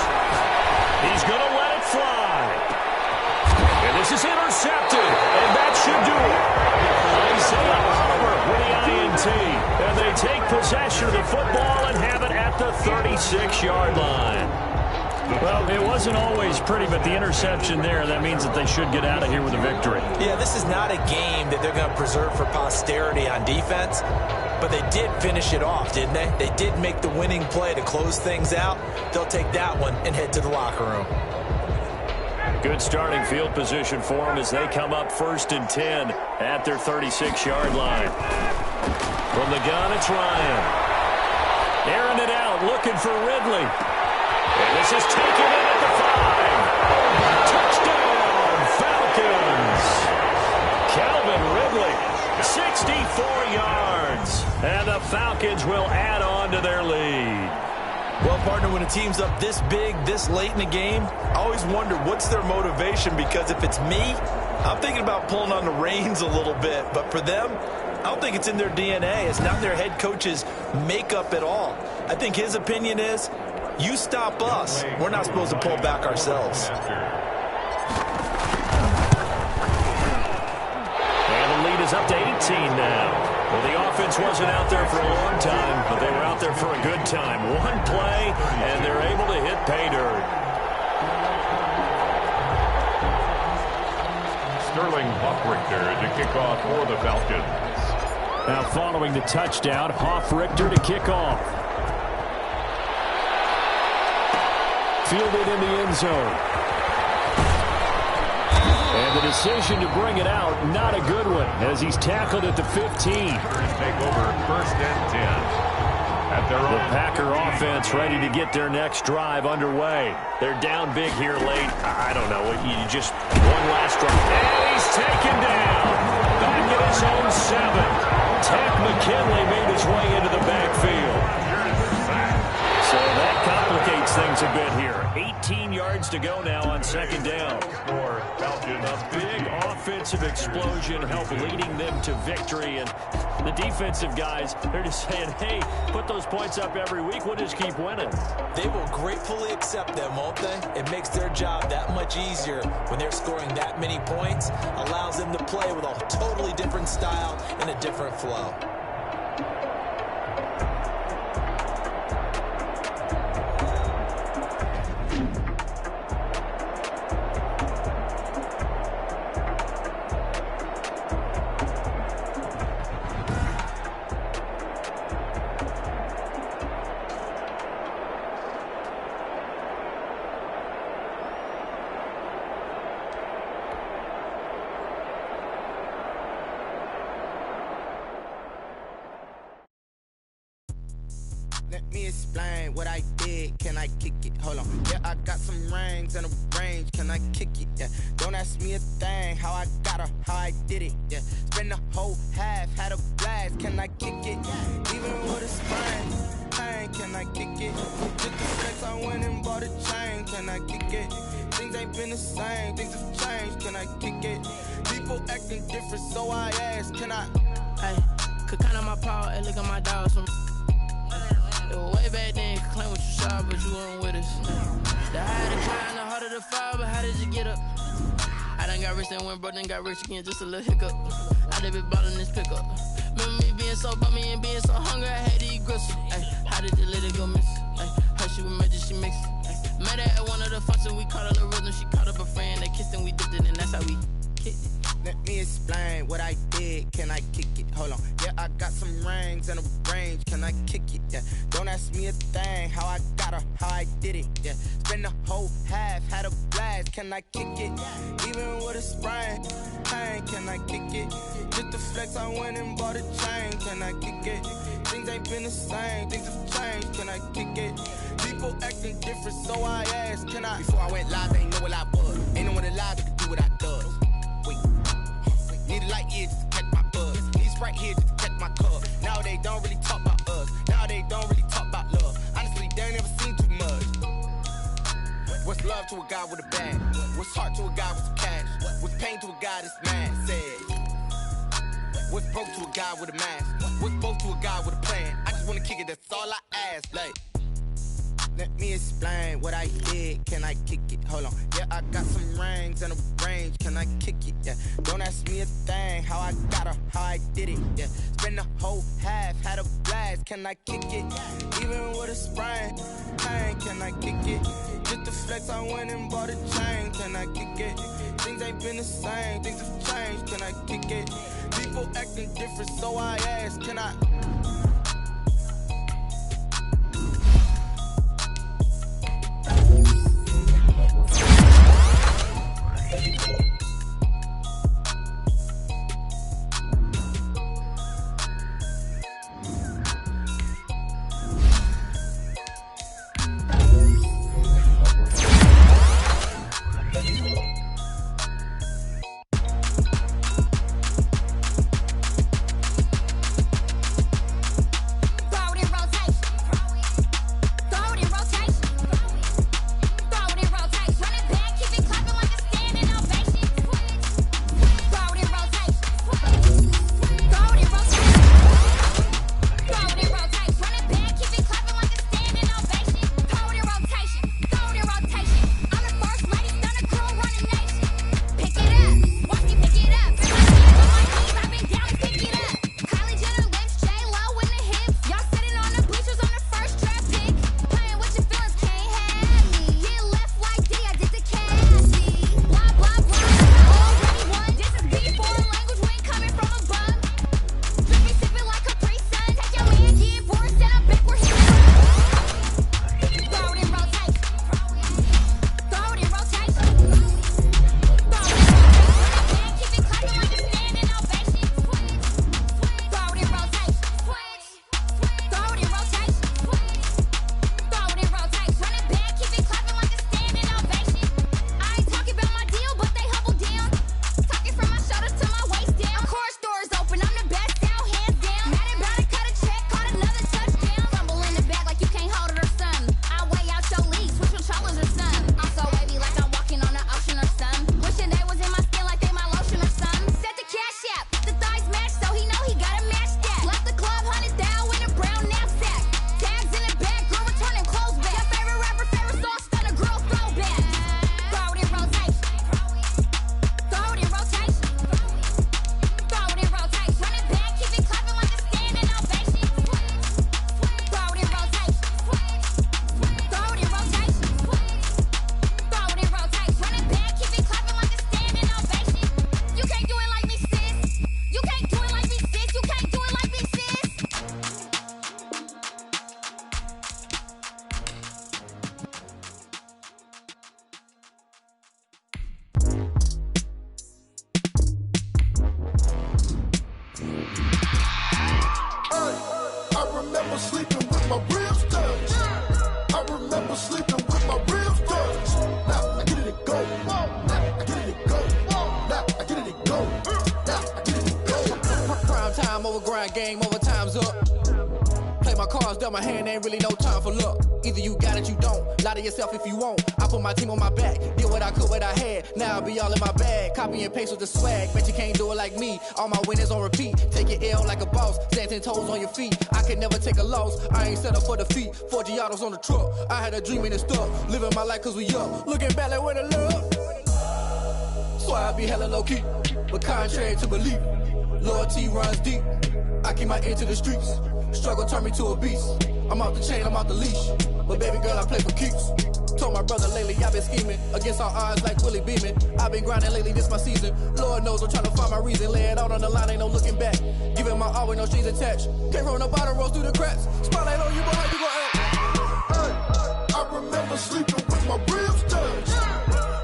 He's going to let it fly. And this is intercepted, and that should do it. Isaiah Oliver with the INT. And they take possession of the football and have it at the 36-yard line. Well, it wasn't always pretty, but the interception there, that means that they should get out of here with a victory.
Yeah, this is not a game that they're going to preserve for posterity on defense. But they did finish it off, didn't they? They did make the winning play to close things out. They'll take that one and head to the locker room.
Good starting field position for them as they come up 1st and 10 at their 36-yard line. From the gun, it's Ryan. Airing it out, looking for Ridley. And this is taken in at the 5. Touchdown, Falcons. Calvin Ridley, 64 yards. And the Falcons will add on to their lead.
Well, partner, when a team's up this big, this late in the game, I always wonder what's their motivation, because if it's me, I'm thinking about pulling on the reins a little bit. But for them, I don't think it's in their DNA. It's not their head coach's makeup at all. I think his opinion is, you stop us, we're not supposed to pull back ourselves.
And the lead is up to 18 now. Well, the offense wasn't out there for a long time, but they were out there for a good time. One play, and they're able to hit pay dirt.
Sterling Hoff-Richter to kick off for the Falcons.
Now following the touchdown, Hoff-Richter to kick off. Fielded in the end zone. And the decision to bring it out, not a good one, as he's tackled at the 15.
Take over 1st and 10. At their
The Packer offense ready to get their next drive underway. They're down big here late. I don't know. You just one last drive. And he's taken down. Back at his own 7. Tech McKinley made his way into the backfield. So that complicates things a bit here. 18 yards to go now on 2nd down.
For Falcons.
A big offensive explosion helped leading them to victory. And the defensive guys, they're just saying, hey, put those points up every week. We'll just keep winning.
They will gratefully accept them, won't they? It makes their job that much easier when they're scoring that many points. Allows them to play with a totally different style and a different flow.
Let me explain what I did. Can I kick it? Hold on. Yeah, I got some rings and a range. Can I kick it? Yeah. Don't ask me a thing. How I got her, how I did it. Yeah. Spend the whole half, had a blast. Can I kick it? Even with a sprain. Can I kick it? Just the flex, I went and bought a chain. Can I kick it? Things ain't been the same. Things have changed. Can I kick it? People acting different, so I ask. Can I?
Hey, could count on my power and look at my dogs from. Way back then, you could claim what you saw, but you weren't with us. The higher the climb, the harder the fall, but how did you get up? I done got rich and went broke, then got rich again, just a little hiccup. I done been ballin' this pickup. Remember me being so bummy and being so hungry, I had to eat gristle. Ay, how did you let it go miss? Ay, her she with magic, she mixed. Met her at one of the functions, we caught her the rhythm, she caught up a friend, they kissed and we dipped it, and that's how we kicked it.
Let me explain what I did. Can I kick it? Hold on. Yeah, I got some rings and a range. Can I kick it? Yeah. Don't ask me a thing. How I got her, how I did it. Yeah. Spend the whole half, had a blast. Can I kick it? Even with a sprain. Pain. Can I kick it? Just the flex, I went and bought a chain. Can I kick it? Things ain't been the same. Things have changed. Can I kick it? People acting different, so I asked. Can I? Before I went live, ain't know what I was. Ain't know what it live, could do what I does. Wait. Need a light here just to catch my buzz. Need Sprite here just to catch my cup. Now they don't really talk about us. Now they don't really talk about love. Honestly, they ain't never seen too much. What's love to a guy with a bag? What's heart to a guy with some cash? What's pain to a guy that's mad? Said. What's broke to a guy with a mask? What's both to a guy with a plan? I just wanna kick it, that's all I ask. Like. Let me explain what I did. Can I kick it? Hold on. Yeah, I got some rings and a range. Can I kick it? Yeah. Don't ask me a thing. How I got her, how I did it. Yeah. Spend the whole half, had a blast. Can I kick it? Even with a sprain. Pain. Can I kick it? Just the flex, I went and bought a chain. Can I kick it? Things ain't been the same. Things have changed. Can I kick it? People acting different, so I ask. Can I?
remember sleeping with my ribs touched. Now I get it and go. Now I get it and go. Now I get it and go. Now I get it and go.
Prime time over grind game, over time's up. Play my cards, dealt my hand, ain't really no time for luck. Either you got it, you don't. Lie to yourself if you won't. I put my team on my back, did what I could, what I had. Now I'll be all in my bag, copy and paste with the swag. Bet you can't do it like me. All my winners on repeat. Take your L like a boss, stand 10 toes on your feet. I can never take a loss. I ain't set up for defeat. 4 Giottos on the truck. I had a dream and it stuck. Living my life cause we up. Looking back like where the love. So I be hella low key, but contrary to belief, loyalty runs deep. I keep my ear to the streets. Struggle turned me to a beast. I'm off the chain, I'm off the leash. But baby girl, I play for keeps. Told my brother lately, I've been scheming against all odds like Willie Beeman. I've been grinding lately, this my season. Lord knows I'm trying to find my reason. Lay it out on the line, ain't no looking back. Giving my all with no strings attached. Came from the bottom, rose through the cracks. Spotlight on you, but how you gon' act?
Hey, I remember sleeping with my ribs touched.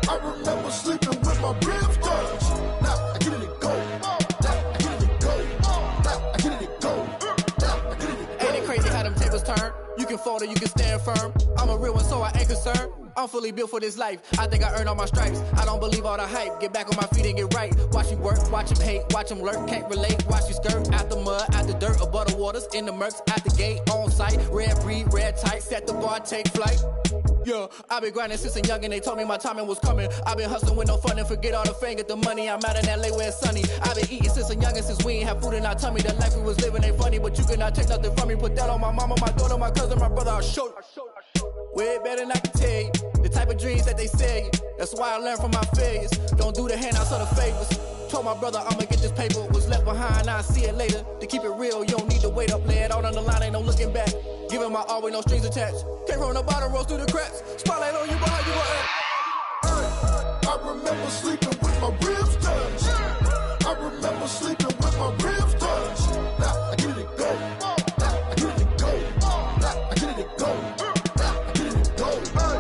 I remember sleeping with my ribs touched. Now I get it and go. Now I get it and go. Now I get it and go. Now I get it and go.
Ain't it crazy how them tables turn? You can fold or you can stand firm. I'm a real one, so I ain't concerned. I'm fully built for this life. I think I earned all my stripes. I don't believe all the hype. Get back on my feet and get right. Watch you work, watch him hate, watch him lurk. Can't relate, watch you skirt. Out the mud, out the dirt, above the waters, in the murks, out the gate, on site. Red breed, red tight, set the bar, take flight. Yeah, I been grinding since a youngin'. They told me my timing was coming. I been hustling with no fun and forget all the fame, get the money. I'm out in LA where it's sunny. I been eating since a youngin', since we ain't have food in our tummy. The life we was living ain't funny, but you cannot take nothing from me. Put that on my mama, my daughter, my cousin, my brother. I'll show you. Way better than I can tell you. The type of dreams that they sell you. That's why I learned from my failures. Don't do the handouts or the favors. Told my brother I'ma get this paper. Was left behind, I'll see it later. To keep it real, you don't need to wait up. Lay it out on the line, ain't no looking back. Giving my all with no strings attached. Came from the bottom, rose through the cracks. Spotlight on you, but how you gon' act?
Hey, I remember sleeping with my ribs touched. I remember sleeping with my ribs touched. Now I get it and go. Now I get it and go. Now I get it and go. Now I get it and go. Hey,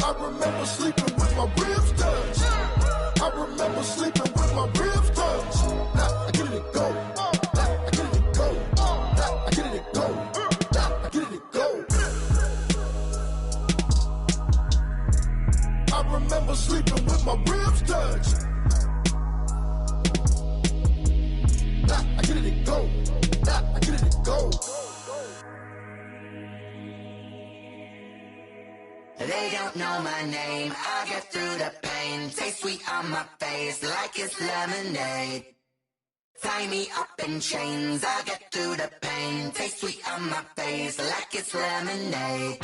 I remember sleeping with my ribs touched. I remember sleeping with my ribs touched. Now I get it and go. Now I get it and go. Now I get it and go. Now I get it and go. I remember sleeping with my ribs touched. Now I get it and go. Now I get it and go.
They don't know my name, I get through the pain. Taste sweet on my face like it's lemonade. Tie me up in chains, I get through the pain. Taste sweet on my face like it's lemonade.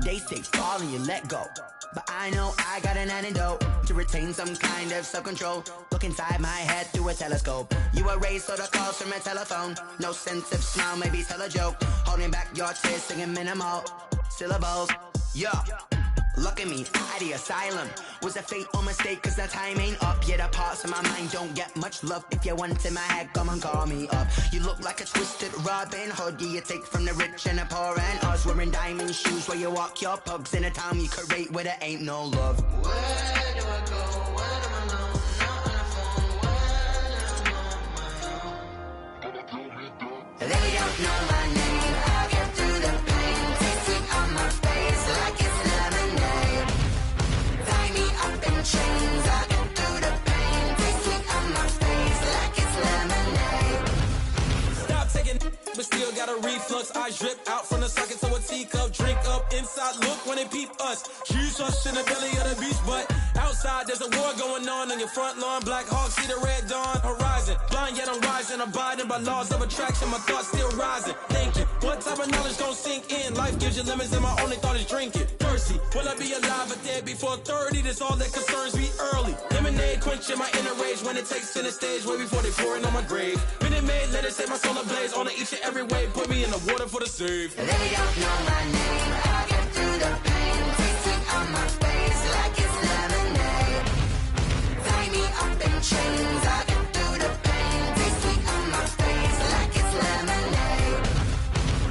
They say fall and you let go, but I know I got an antidote to retain some kind of self-control. Look inside my head through a telescope. You erase all the calls from a telephone. No sense of smile, maybe tell a joke. Holding back your tears, singing minimal syllables. Yeah, look at me, out the asylum. Was a fate or mistake, cause the time ain't up. Yeah, the parts of my mind don't get much love. If you want in my head, come and call me up. You look like a twisted Robin Hood. Yeah, you take from the rich and the poor and us. Wearing diamond shoes where you walk your pugs in a town you create where there ain't no love.
Where do I go? Where do I know? Not on the phone, when I'm on my own. They don't know my name, I get through the pain. Taste sweet on my face like it's lemonade. Tie me up in chains, I get through the pain. Taste sweet on my face like it's lemonade.
Stop taking but still got a reflux. Eyes drip out from the socket to a teacup. Drink up inside, look when they peep us. Jesus in the belly of the beast, but outside there's a war going on your front lawn. Black Hawk, see the red dawn horizon. Blind yet I'm rising, abiding by laws of attraction. My thoughts still rising, thinking what type of knowledge gon' sink in? Life gives you limits and my only thought is drinking. Mercy, will I be alive or dead before 30? That's all that concerns me early. Lemonade quenching my inner rage when it takes center stage way before they pouring on my grave. Minute Maid, let it set my soul ablaze on each and every way. Put me in the water for the save.
They don't know my name, I get through the pain. Taste sweet on my face like it's lemonade. Tie me up in chains, I get through the pain. Taste sweet on my face like it's lemonade.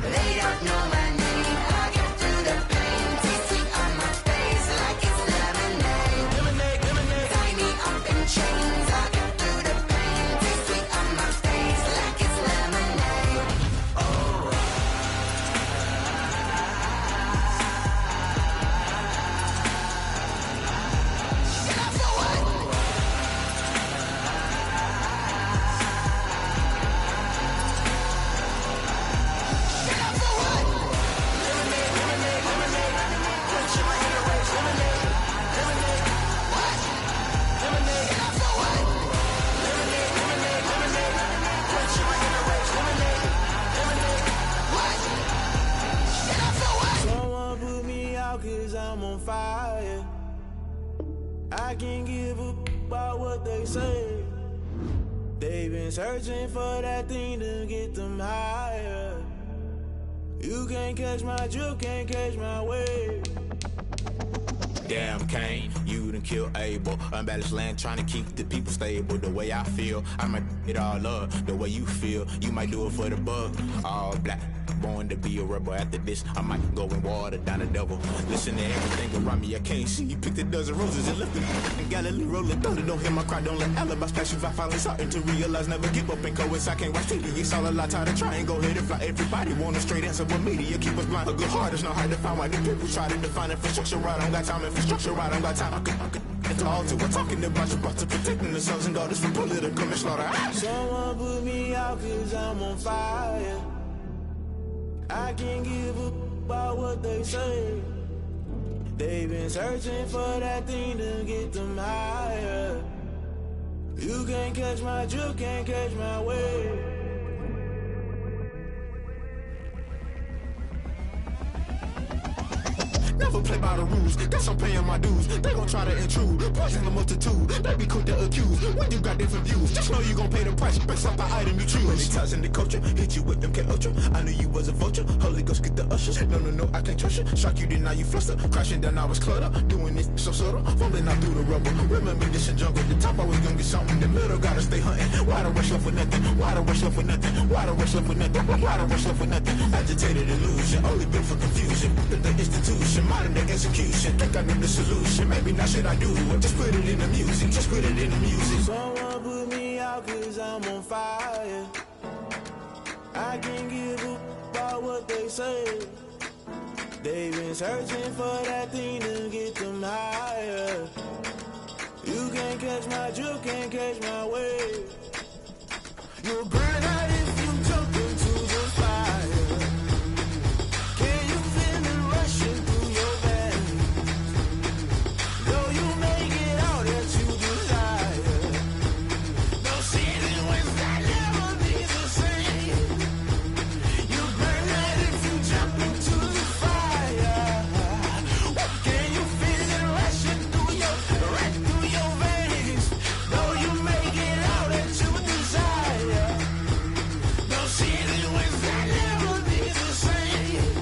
They don't know my name, I get through the pain. Taste sweet on my face like it's lemonade.
Lemonade, lemonade.
Tie me up in chains, I get through the pain. Taste sweet on my face like it's lemonade. Oh.
I'm on fire. I can't give a about what they say. They've been searching for that thing to get them higher. You can't catch my drift, can't catch my wave.
Damn, Kane, you done killed Abel. Unbalanced land, trying to keep the people stable. The way I feel, I might it all up. The way you feel, you might do it for the bug. All black, born to be a rebel. After this, I might go and water down the devil. Listen to everything around me, I can't see. You picked a dozen roses and left them in Galilee rolling thunder. Don't hear my cry, don't let alibis pass you. I finally starting to realize, never give up and coincide. I can't watch TV, it's all a lot. Tired of trying, go ahead and fly. Everybody want a straight answer, but media keep us blind. A good heart is not hard to find. Why the people try to define infrastructure right? I don't got time, infrastructure right, I don't got time. I could it's all to we're talking about you, about to protecting the sons and daughters from political manslaughter.
Someone put me out cause I'm on fire. I can't give a about what they say. They've been searching for that thing to get them higher. You can't catch my drift, can't catch my wave.
Never play by the rules, guess I'm paying my dues. They gon' try to intrude, poison the multitude. They be quick to accuse, when you got different views. Just know you gon' pay the price, based off the item you choose. Many times in the culture, hit you with MK Ultra. I knew you was a vulture, Holy Ghost get the ushers. No, I can't trust you. Shock you, then now you fluster. Crashing down, I was cluttered. Doing this so subtle, fumbling out through the rubble. Remember this in jungle, the top I was gonna get something. In the middle, gotta stay hunting. Why the rush left with nothing? Why the rush left with nothing? Why the rush left with nothing? Why the rush left with nothing? Agitated illusion, only built for confusion. The institution, modern day execution. Think I know the solution. Maybe not should I do it? Just put it in the music. Just put it in the music.
Someone put me out cause I'm on fire. I can't give a about what they say. They've been searching for that thing to get them higher. You can't catch my drift, can't catch my wave. You'll burn out if you jump into the fire. Can you feel it rushing through your veins? Though you make it out that you desire. No ceiling winds that never be the same. You burn out if you jump into the fire. Can you feel it rushing through your veins? Though you make it out that you desire. No ceiling winds that never be the same.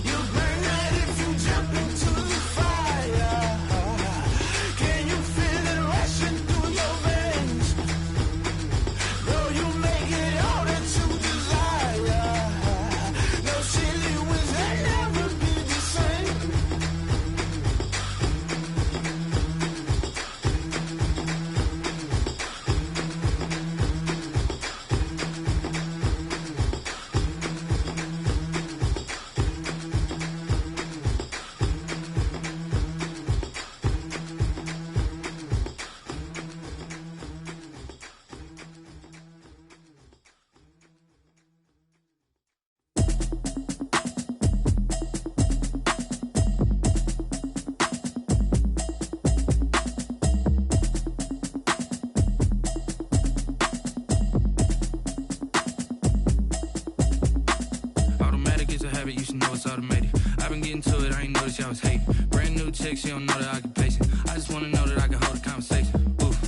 You burn out if you jump into the fire. Can you feel it rushing through your veins? Though you make it all that you desire. No ceiling winds that never be the same.
Automatic is a habit, you should know it's automated. I've been getting to it, I ain't noticed y'all was hating. Brand new chick, she don't know the occupation. I just wanna know that I can hold a conversation. Oof,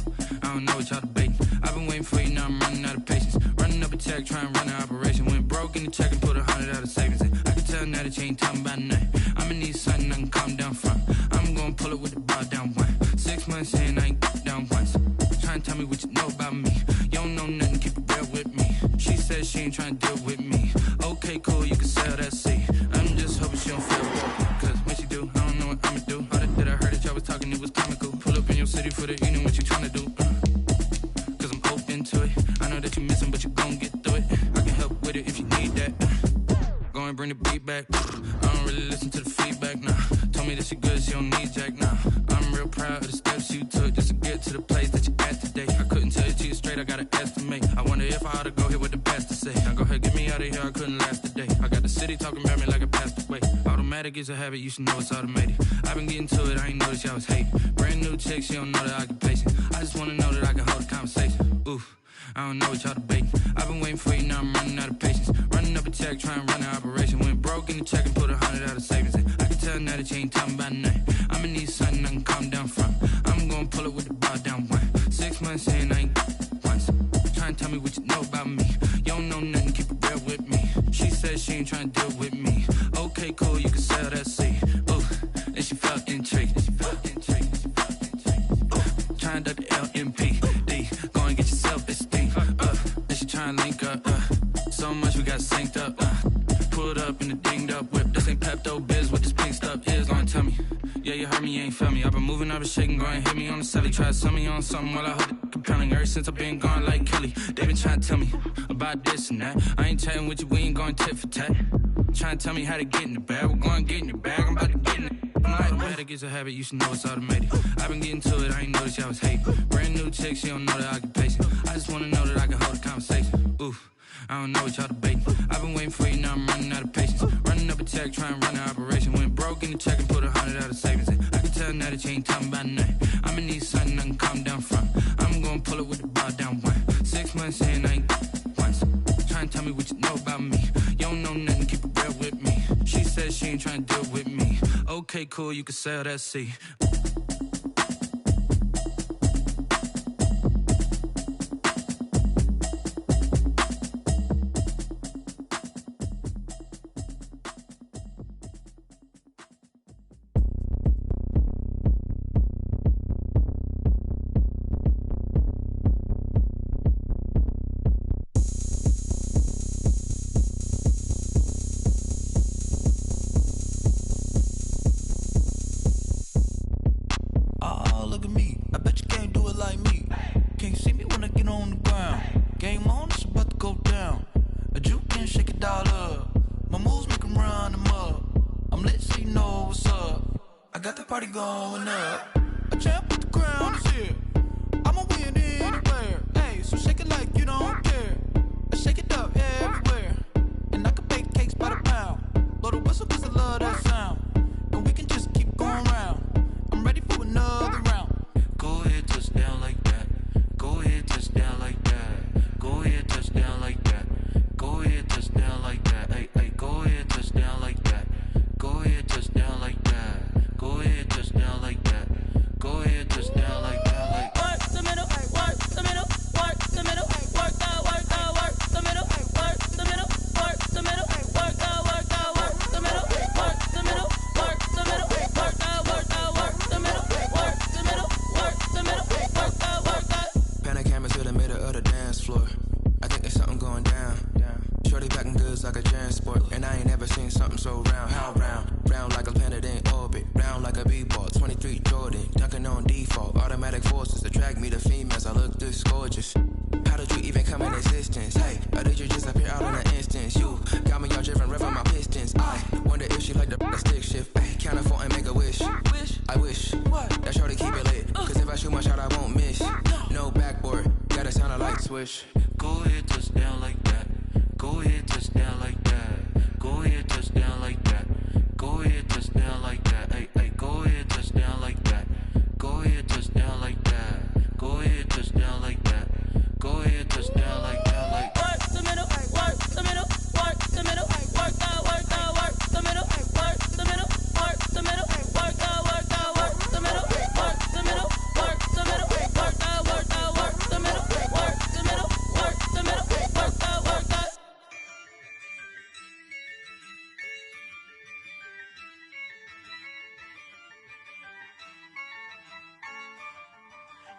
I don't know what y'all debating. I've been waiting for you, now I'm running out of patience. Running up a check, trying to run an operation. Went broke in the check and put 100 out of savings in. I can tell now that you ain't talking about nothing. I'ma need something I can calm down from. I'm gonna pull it with the bar down one. 6 months in, I ain't down once. Trying to tell me what you know about me. You don't know nothing, keep it real with me. She said she ain't trying to deal with me. Okay, cool, you can sell that seat. I'm just hoping she don't feel bad. Cause when she do, I don't know what I'ma do. All that I heard that y'all was talking, it was comical. Pull up in your city for the evening, what you trying to do? Cause I'm open to it. I know that you missing, but you gon' get through it. I can help with it if you need that. Go and bring the beat back. I don't really listen to the feedback, nah. Told me that she good, she don't need jack, nah. I'm real proud of the steps you took just to get to the place that you at today. I couldn't tell you to you straight, I gotta estimate. I wonder if I ought to go here with the best to say. Now go ahead, get me out of here, I couldn't last a day. I got the city talking about me like I passed away. Automatic is a habit, you should know it's automated. I've been getting to it, I ain't noticed y'all was hating. Brand new chick, she don't know the occupation. I just wanna know that I can hold a conversation. Oof, I don't know what y'all debating. I've been waiting for you, now I'm running out of patience. Running up a check, trying to run an operation. Went broke in the check and put 100 out of savings in. I can tell now that you ain't talking about nothing. I'ma need something I can calm down from. I'm gonna pull it with the bar down one. 6 months in, I ain't once. Trying to tell me what you know about me. You don't know nothing, keep it real with me. She said she ain't trying to deal with me. Okay, cool, you can sell that seat. Ooh, and she felt intrigued. Trying to duck the LMPD. Go and get your self-esteem. And she trying to link up. So much we got synced up. Pulled up in the dinged up whip. This ain't Pepto-Biz, what this pink stuff is. Gonna tell me. Yeah, you heard me, you ain't felt me. I've been moving, I've been shaking, go and hit me on the celly. Try to sell me on something while I hold it compelling. Ever since I've been gone like Kelly, they been trying to tell me about this and that. I ain't chatting with you, we ain't going tit for tat. Trying to tell me how to get in the bag. We're going to get in your bag, I'm about to get in it. I'm automatic, it's a habit, you should know it's automated. I've been getting to it, I ain't noticed y'all was hating. Brand new chick, she don't know the occupation. I just wanna know that I can hold a conversation. Oof, I don't know what y'all debating. I've been waiting for you, now I'm running out of patience. Running up a check, trying to run an operation. Went broke in the check and put 100 out of savings in. I can tell now that you ain't talking about nothing. I'ma need something I can calm down from. I'm gonna pull it with the bar down one. 6 months in, I ain't once. Trying to tell me what you know about me. You don't know nothing, keep it real with me. She said she ain't trying to deal with me. Okay, cool, you can sell that seat.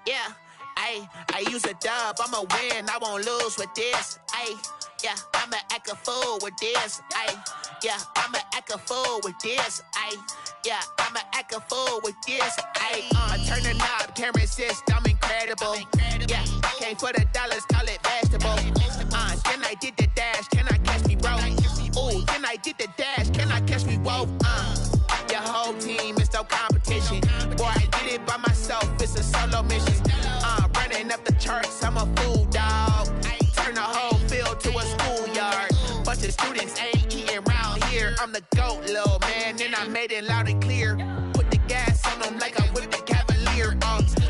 Yeah, I use a dub, I'ma win, I won't lose with this. Yeah, I'ma act a fool with this. Yeah, I'ma act a fool with this. Yeah, I'ma act a fool with this. I turn the knob, can't resist, I'm incredible. Yeah, came for the dollars, call it vegetable. Then I did the dash, can I catch me, bro? Ooh, then I did the dash, can I catch me, whoa? Your whole team is no competition. Boy, I did it by myself, it's a solo mission. Running up the charts, I'm a fool, dog. Turn the whole field to a schoolyard. Bunch of students ain't eating round here. I'm the GOAT, little man, and I made it loud and clear. Put the gas on them like I'm with the Cavalier.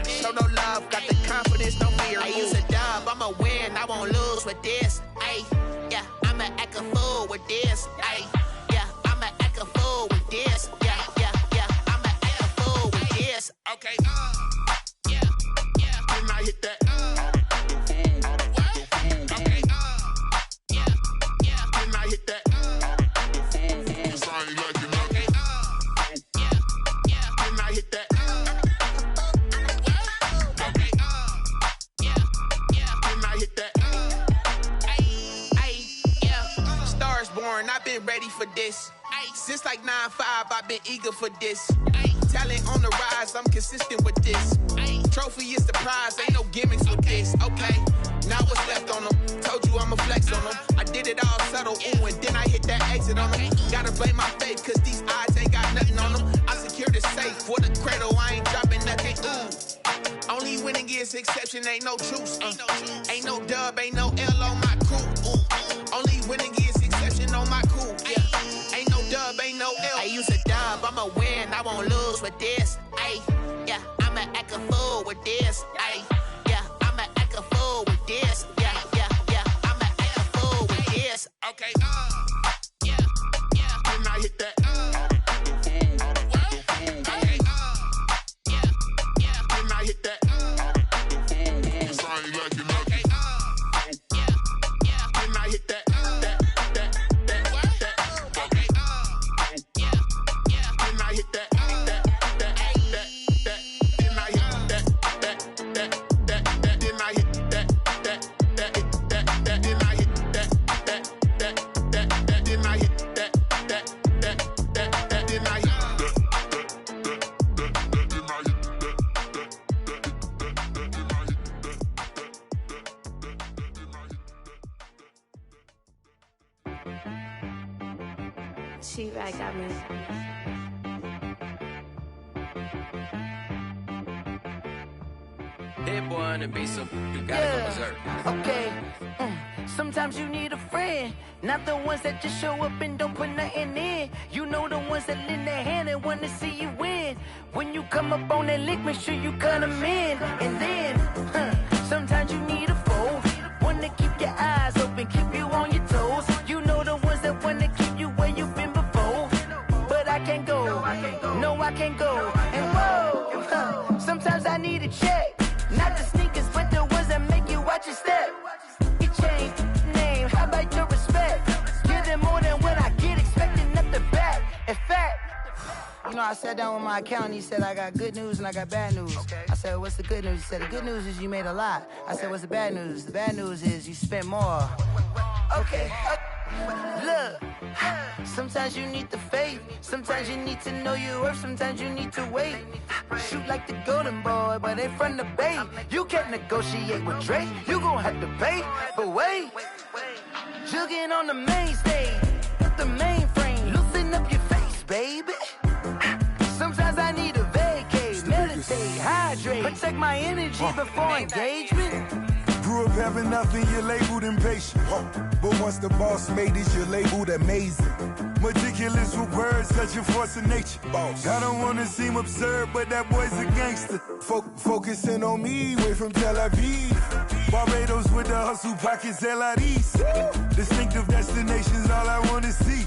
Show no love, got the confidence, no fear. I use a dub, I'ma win, I won't lose with this. Yeah, I'ma act a fool with this. Yeah, I'ma act a fool with this. Yeah, ready for this. Since like 9-5, I've been eager for this. Talent on the rise, I'm consistent with this. Trophy is the prize, ain't no gimmicks with this. Okay, now what's left on them? Told you I'ma flex on them. I did it all subtle, ooh, and then I hit that exit on them. Gotta blame my faith, cause these eyes ain't got nothing on them. I secured the safe for the cradle, I ain't dropping nothing, ooh. Only winning is exception, ain't no truce. Ain't no dub, ain't no L on my crew. Ooh. Only winning is exception on my crew. Yeah. Ain't no dub, ain't no L. I use a dub, I'ma win, I won't lose with this. Ay, yeah, I'ma act a fool with this. Ay, yeah, I'ma act a fool with this. Yeah, I'ma act a fool with this. Okay, yeah, then I hit that. Then I hit that. Cause I ain't like it nothing. Then I hit that.
T-Rag got me.
Hit boy on the beat, so you gotta go berserk.
Okay. Sometimes you need a friend, not the ones that just show up and don't put nothing in. You know the ones that lend their hand and want to see you win. When you come up on that lick, make sure you cut them in. And then, sometimes you need a foe, one to keep your eyes open, keep you on your toes. You know the ones that want to keep you where you've been before. But I can't go, no I can't go. And whoa, sometimes I need a check, not the sneakers, but the ones that make you watch your step. You change name, how about your respect? Give them more than what I get, expecting up the back. In fact, you know, I sat down with my accountant, he said I got good news and I got bad news. I said, what's the good news? He said, the good news is you made a lot. I said, what's the bad news? The bad news is you spent more. Okay, look, sometimes you need the faith, sometimes you need to know your worth, sometimes you need to wait. Shoot like the golden boy, but they from the bay. You can't negotiate with Drake, you gon' have to pay. But wait, jugging on the main stage, with the mainframe, loosen up your face, baby. Sometimes I need a vacate, meditate, hydrate, protect my energy before engagement.
Grew up having nothing, you're labeled impatient. But once the boss made it, you're labeled amazing. Meticulous with words, such a force of nature. I don't wanna seem absurd, but that boy's a gangster. Focusing on me, way from Tel Aviv. Barbados with the hustle pockets, LIDs. Distinctive destinations, all I wanna see.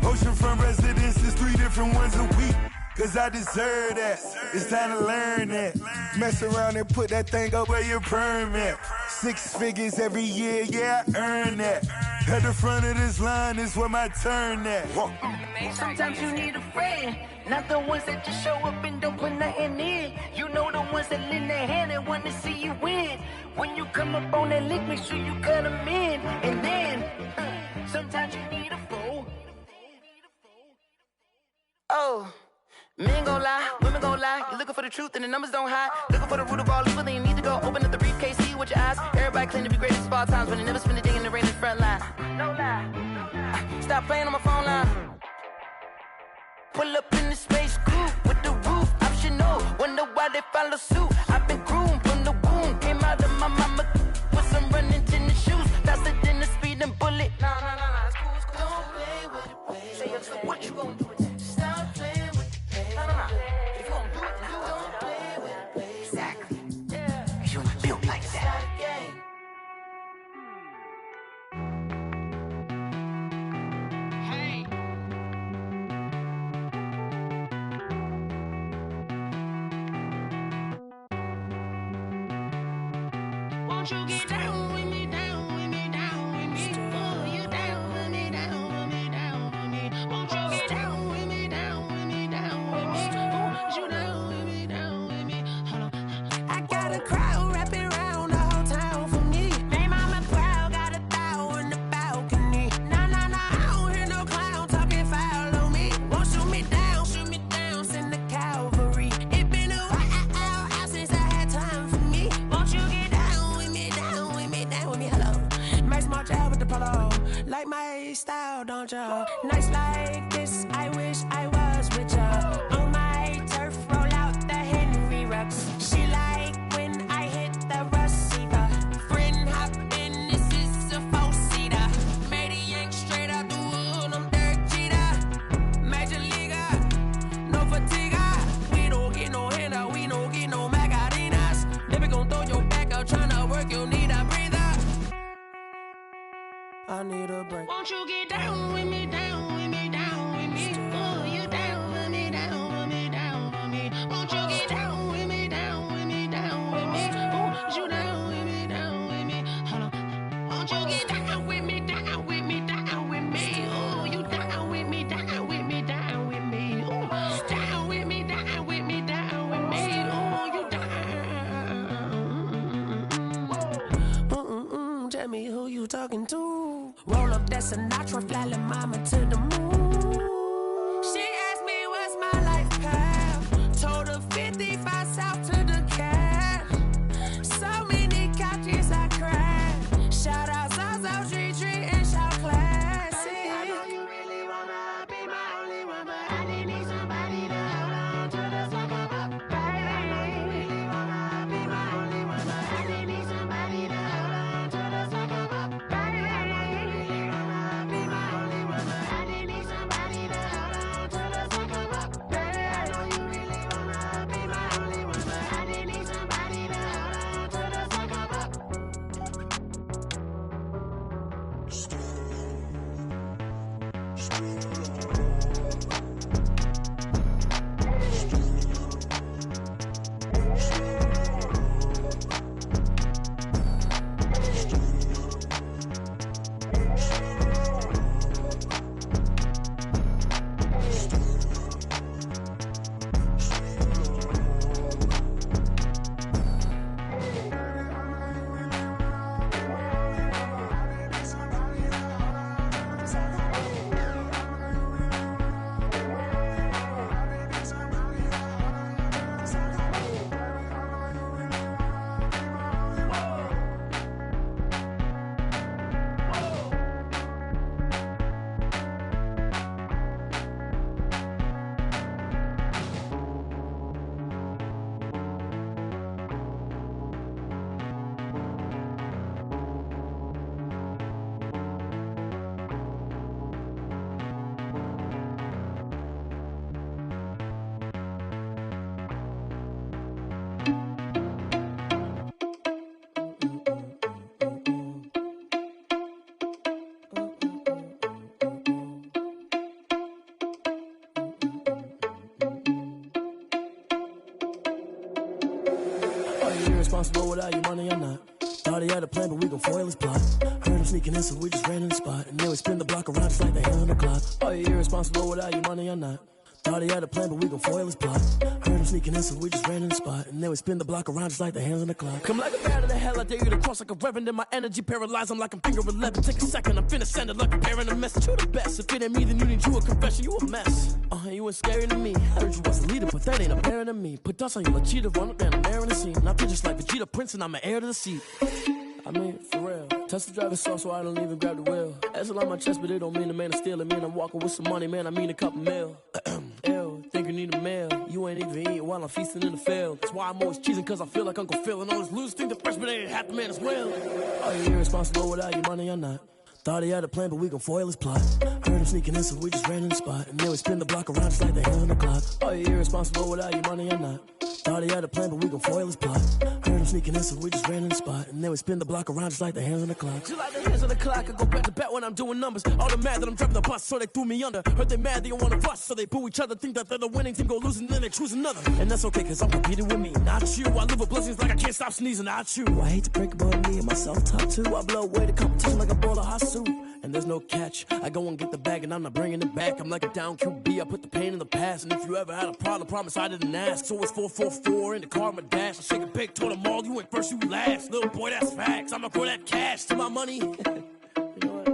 Oceanfront residences, 3 different ones a week. Cause I deserve that, it's time to learn that. Mess around and put that thing up where your perm at. 6 figures every year, yeah, I earn that. At the front of this line is where my turn at.
Sometimes you need a friend, not the ones that just show up and don't put nothing in. You know the ones that lend their hand and want to see you win. When you come up on that lick, make sure you cut them in. And then, sometimes you need a foe. Oh. Men gon' lie, women gon' lie. You're looking for the truth and the numbers don't hide. Looking for the root of all evil, then you need to go open up the briefcase, see with your eyes. Everybody claim to be greatest of all times, but they never spend a day in the rain in the front line. No lie. Stop playing on my phone line. Pull up in the space coupe with the roof optional. Wonder why they follow suit. I've been groomed from the womb. Came out of my mama with some running tennis shoes. Faster than the speeding bullet. No, it's cool, it's cool. Don't play with it, baby. Say what you gon' do with it? Stop playing. If you gon' do it, then you don't play with it, baby. Exactly. Yeah. Cause you ain't built like that.
Hey. Won't you get down with me, down with me, down with me? Oh, you down with me, down with me, down with me. Won't you get down with me, down with me, down with me? Oh, you down with me, down with me? Hold on. I got a crowd wrapping around the whole town for me. Name on my crowd, got a thou in the balcony. Nah, I don't hear no clown talk.
y'all, don't y'all? Nights like this, I wish I was with y'all. On my turf, roll out the Henry rocks. She like when I hit the receiver. Friend hop in, this is a four-seater. Made a yank straight out the wood, I'm Derek Jeter. Major leaguer, no fatigue. We don't get no handout, we don't get no Macarinas. Never gon' throw your back out, tryna work, you need a breather. I need a break. Won't you get down with me, down with me, down with me? Oh, you down with me, down with me, down with me. Won't you get down with me, down with me, down with me? Oh, you down with me, down with me? Hold on. Won't you get down with me, down with me, down with me? Oh, you down with me, down with me, down with me? Oh, down with me, down with me, down with me? Oh, you down. Tell me who you talking to. Roll up that Sinatra, fly la mama to the moon. She asked me what's my life path. Told her 55 south to the cab. So many couches I cried. Shout out South Street and shout classic. I know you really wanna be my only one, but I didn't need somebody to hold on to the second up. I know you really wanna be my only one, but I didn't need somebody to hold on to the second up. Responsible without your money or not. Thought he had a plan, but we gon' foil his plot. Heard him sneaking in, so we just ran in the spot. And then we spin the block around just like the hell on the clock. Are you irresponsible without your money or not? Thought he had a plan, but we gon' foil his plot. Heard him sneaking in, so we just ran in the spot. And then we spin the block around just like the hands on the clock. Come like a bat of the hell, I dare you to cross like a reverend. And my energy paralyzed, I'm like I'm finger 11. Take a second, I'm finna send it like a bearing a message. You the best, if it ain't me, then you need you a confession. You a mess, you ain't scary to me. I heard you was a leader, but that ain't apparent to me. Put dust on you like cheetah, run up down the air in the scene. And I feel just like Vegeta Prince, and I'm an heir to the seat. I mean, for real. Touch the driver's soft, so I don't even grab the wheel. That's on my chest, but it don't mean the man is stealing. Man, I'm walking with some money, man, I mean a couple mil. Ew, think you need a meal. You ain't even eating while I'm feasting in the field. That's why I'm always cheesing, cause I feel like Uncle Phil. And all this losers think the freshman ain't half the man as well. Are you irresponsible without your money or not? Thought he had a plan, but we gon' foil his plot. Heard him sneaking in, so we just ran in the spot. And then we spin the block around just like the hell on the clock. Are you irresponsible without your money or not? Thought he had a plan, but we gon' foil his plot. Heard him sneaking in, so we just ran in the spot. And then we spin the block around just like the hands on the clock. Just like the hands on the clock, I go back to back when I'm doing numbers. All the mad that I'm driving the bus, so they threw me under. Heard they mad, they don't wanna bust, so they boo each other. Think that they're the winning team, go losing, then they choose another. And that's okay, cause I'm competing with me, not you. I live with blessings like I can't stop sneezing, not you. I hate to break it, but me and myself top two. I blow away the competition like a bowl of hot soup. And there's no catch, I go and get the bag and I'm not bringing it back. I'm like a down QB, I put the pain in the past. And if you ever had a problem, promise I didn't ask. So it's 444 in the car, my dash. I shake a big, told them all, you ain't first, you last. Little boy, that's facts, I'ma throw that cash to my money. You know what?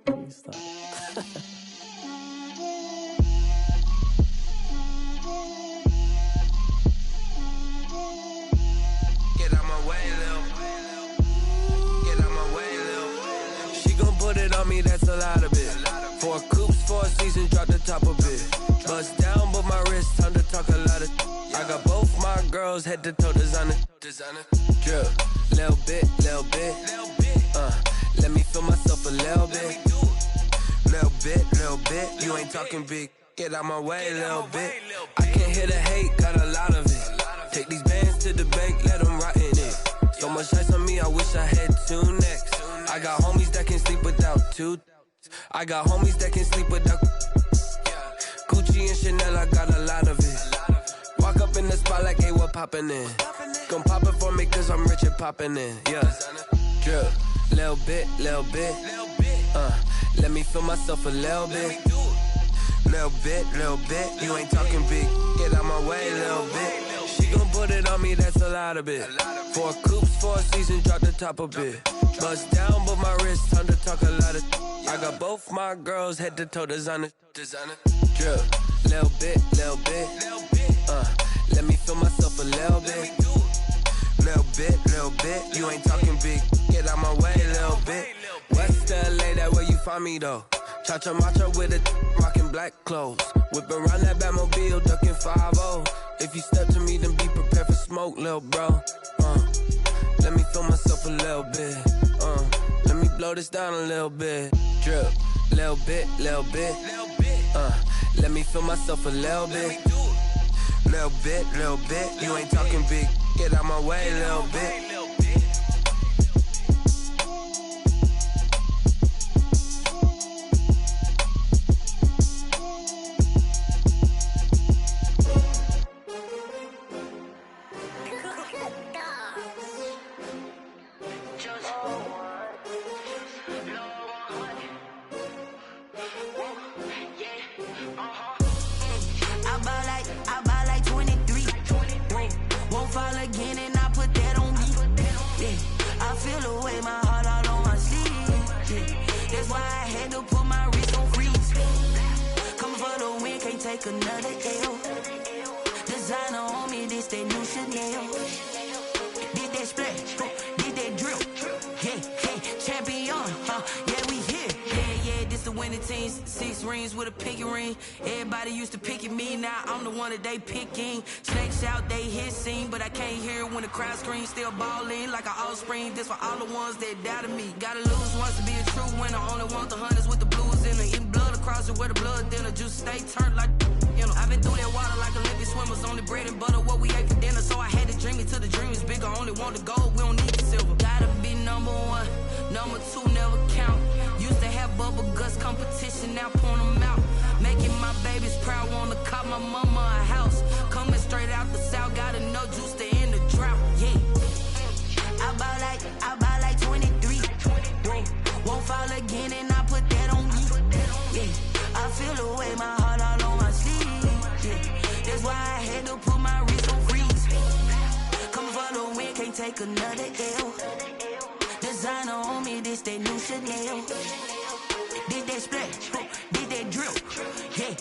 Let me stop.
Get out my way, Lil. Get out my way, Lil. She gon' put it on me, that's a lot of it. 4 seasons, drop the top a bit. Bust down, but my wrist, time to talk a lot of. I got both my girls, head to toe designer. Drip, little bit. Let me feel myself a little bit. Little bit. You ain't talking big. Get out my way a little bit. I can't hear the hate, got a lot of it. Take these bands to the bank, let them rot in it. So much ice on me, I wish I had 2 necks. I got homies that can sleep without 2. I got homies that can sleep without Gucci and Chanel, I got a lot of it. Walk up in the spot like, hey, what poppin' in? Gon' pop it for me cause I'm rich and poppin' in. Yeah, drip, little bit. Let me feel myself a little bit. Little bit. You ain't talking big. Get out my way a little bit. She gon' put it on me, that's a lot of it. 4 coupes, 4 seasons, drop the top a bit. Bust down, but my wrist, time to talk a lot of. I got both my girls, head to toe designer. Drip, little bit. Let me feel myself a little bit. Little bit. You ain't talking big. Get out my way a little bit. West LA, that where you find me though. Cha-cha matcha with a rockin' black clothes. Whip around that Batmobile, ducking 5-0. If you step to me, then be prepared for smoke, lil' bro. Let me feel myself a little bit. Let me blow this down a little bit. Drip, little bit. Let me feel myself a little bit. Little bit. You ain't talking big. Get out my way a little bit.
Another L. Designer on me, this that new Chanel. Did that splash, did that drill. Yeah, champion, yeah, we here. Yeah, this the winning team. 6 rings with a pinky ring. Everybody used to pick at me, now I'm the one that they picking. Snakes out, they hissing, but I can't hear when the crowd screams. Still ballin' like an offspring. This for all the ones that doubted me. Gotta lose once to be a true winner. Only want the hunters with the blues in it. Eating blood across it where the blood dinner. Juice stay turned like. You know, I've been through that water like Olympic swimmers. Only bread and butter, what we ate for dinner. So I had to dream it till the dream is bigger. Only want the gold, we don't need the silver. Gotta be number 1, number 2 never count. Used to have bubble guts competition, now point them out. Making my babies proud, wanna cop my mama a house. Coming straight out the south, gotta know juice to end the drought. Yeah, I buy like 23. Won't fall again and I put that on me. Yeah, I feel the way my heart all on my sleeve. That's why I had to put my wrist on freeze. Coming for the win, can't take another L. Designer on me, this that new Chanel. Did that splash, did that drill. Yeah,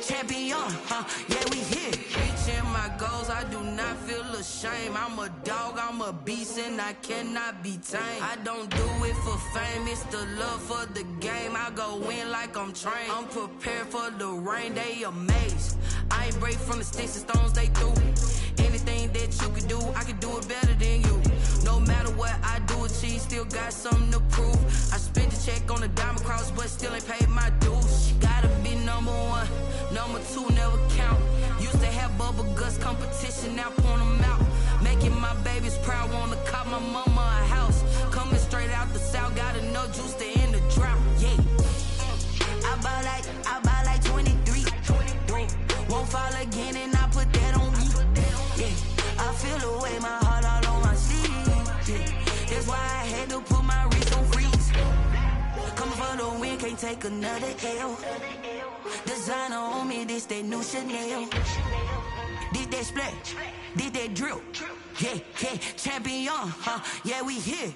champion, yeah, we here. Reaching my goals, I do not feel ashamed. I'm a dog, I'm a beast, and I cannot be tamed. I don't do it for fame, it's the love for the game. I go in like I'm trained. I'm prepared for the rain, they amazed. I ain't break from the sticks and stones they threw. Anything that you could do, I could do it better than you. No matter what I do, achieve, still got something to prove. I spent the check on the diamond cross, but still ain't paid my dues. Gotta be number 1, number 2 never count. Used to have bubble guts competition, now point them out. Making my babies proud, wanna cop my mama a house. Coming straight out the south, gotta know juice to end the drought. Yeah, I buy like 23. Won't fall again and I put that on me. Yeah, I feel the way my heart all on my sleeve. Yeah, that's why I had to put my wrist on freeze. Coming for the win, can't take another L. Designer on me, this that new Chanel. Did that splash, did that drill. Yeah, champion, yeah, we here.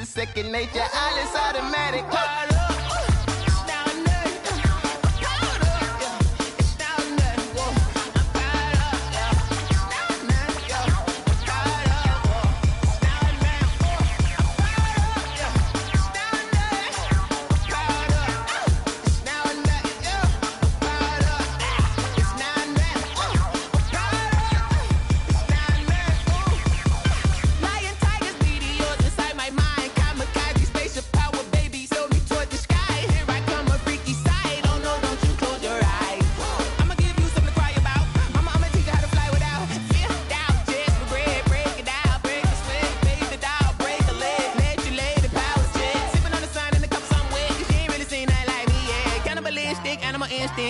is second nature. All is automatic.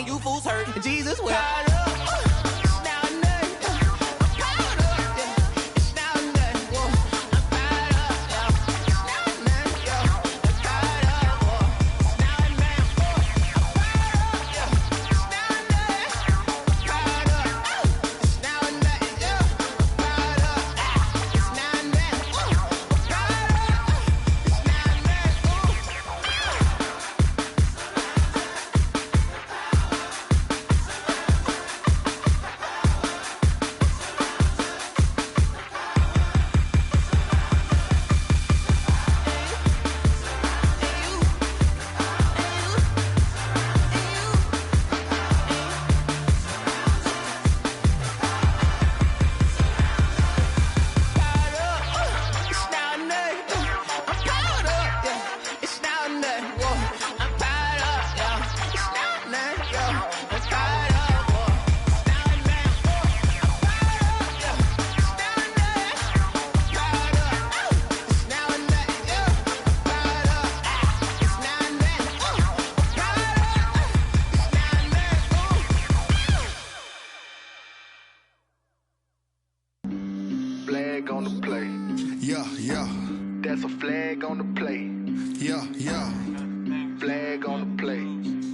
You fools hurt. Jesus will.
Flag on the play.
Yeah, yeah.
That's a flag on the play.
Yeah, yeah.
Flag on the play.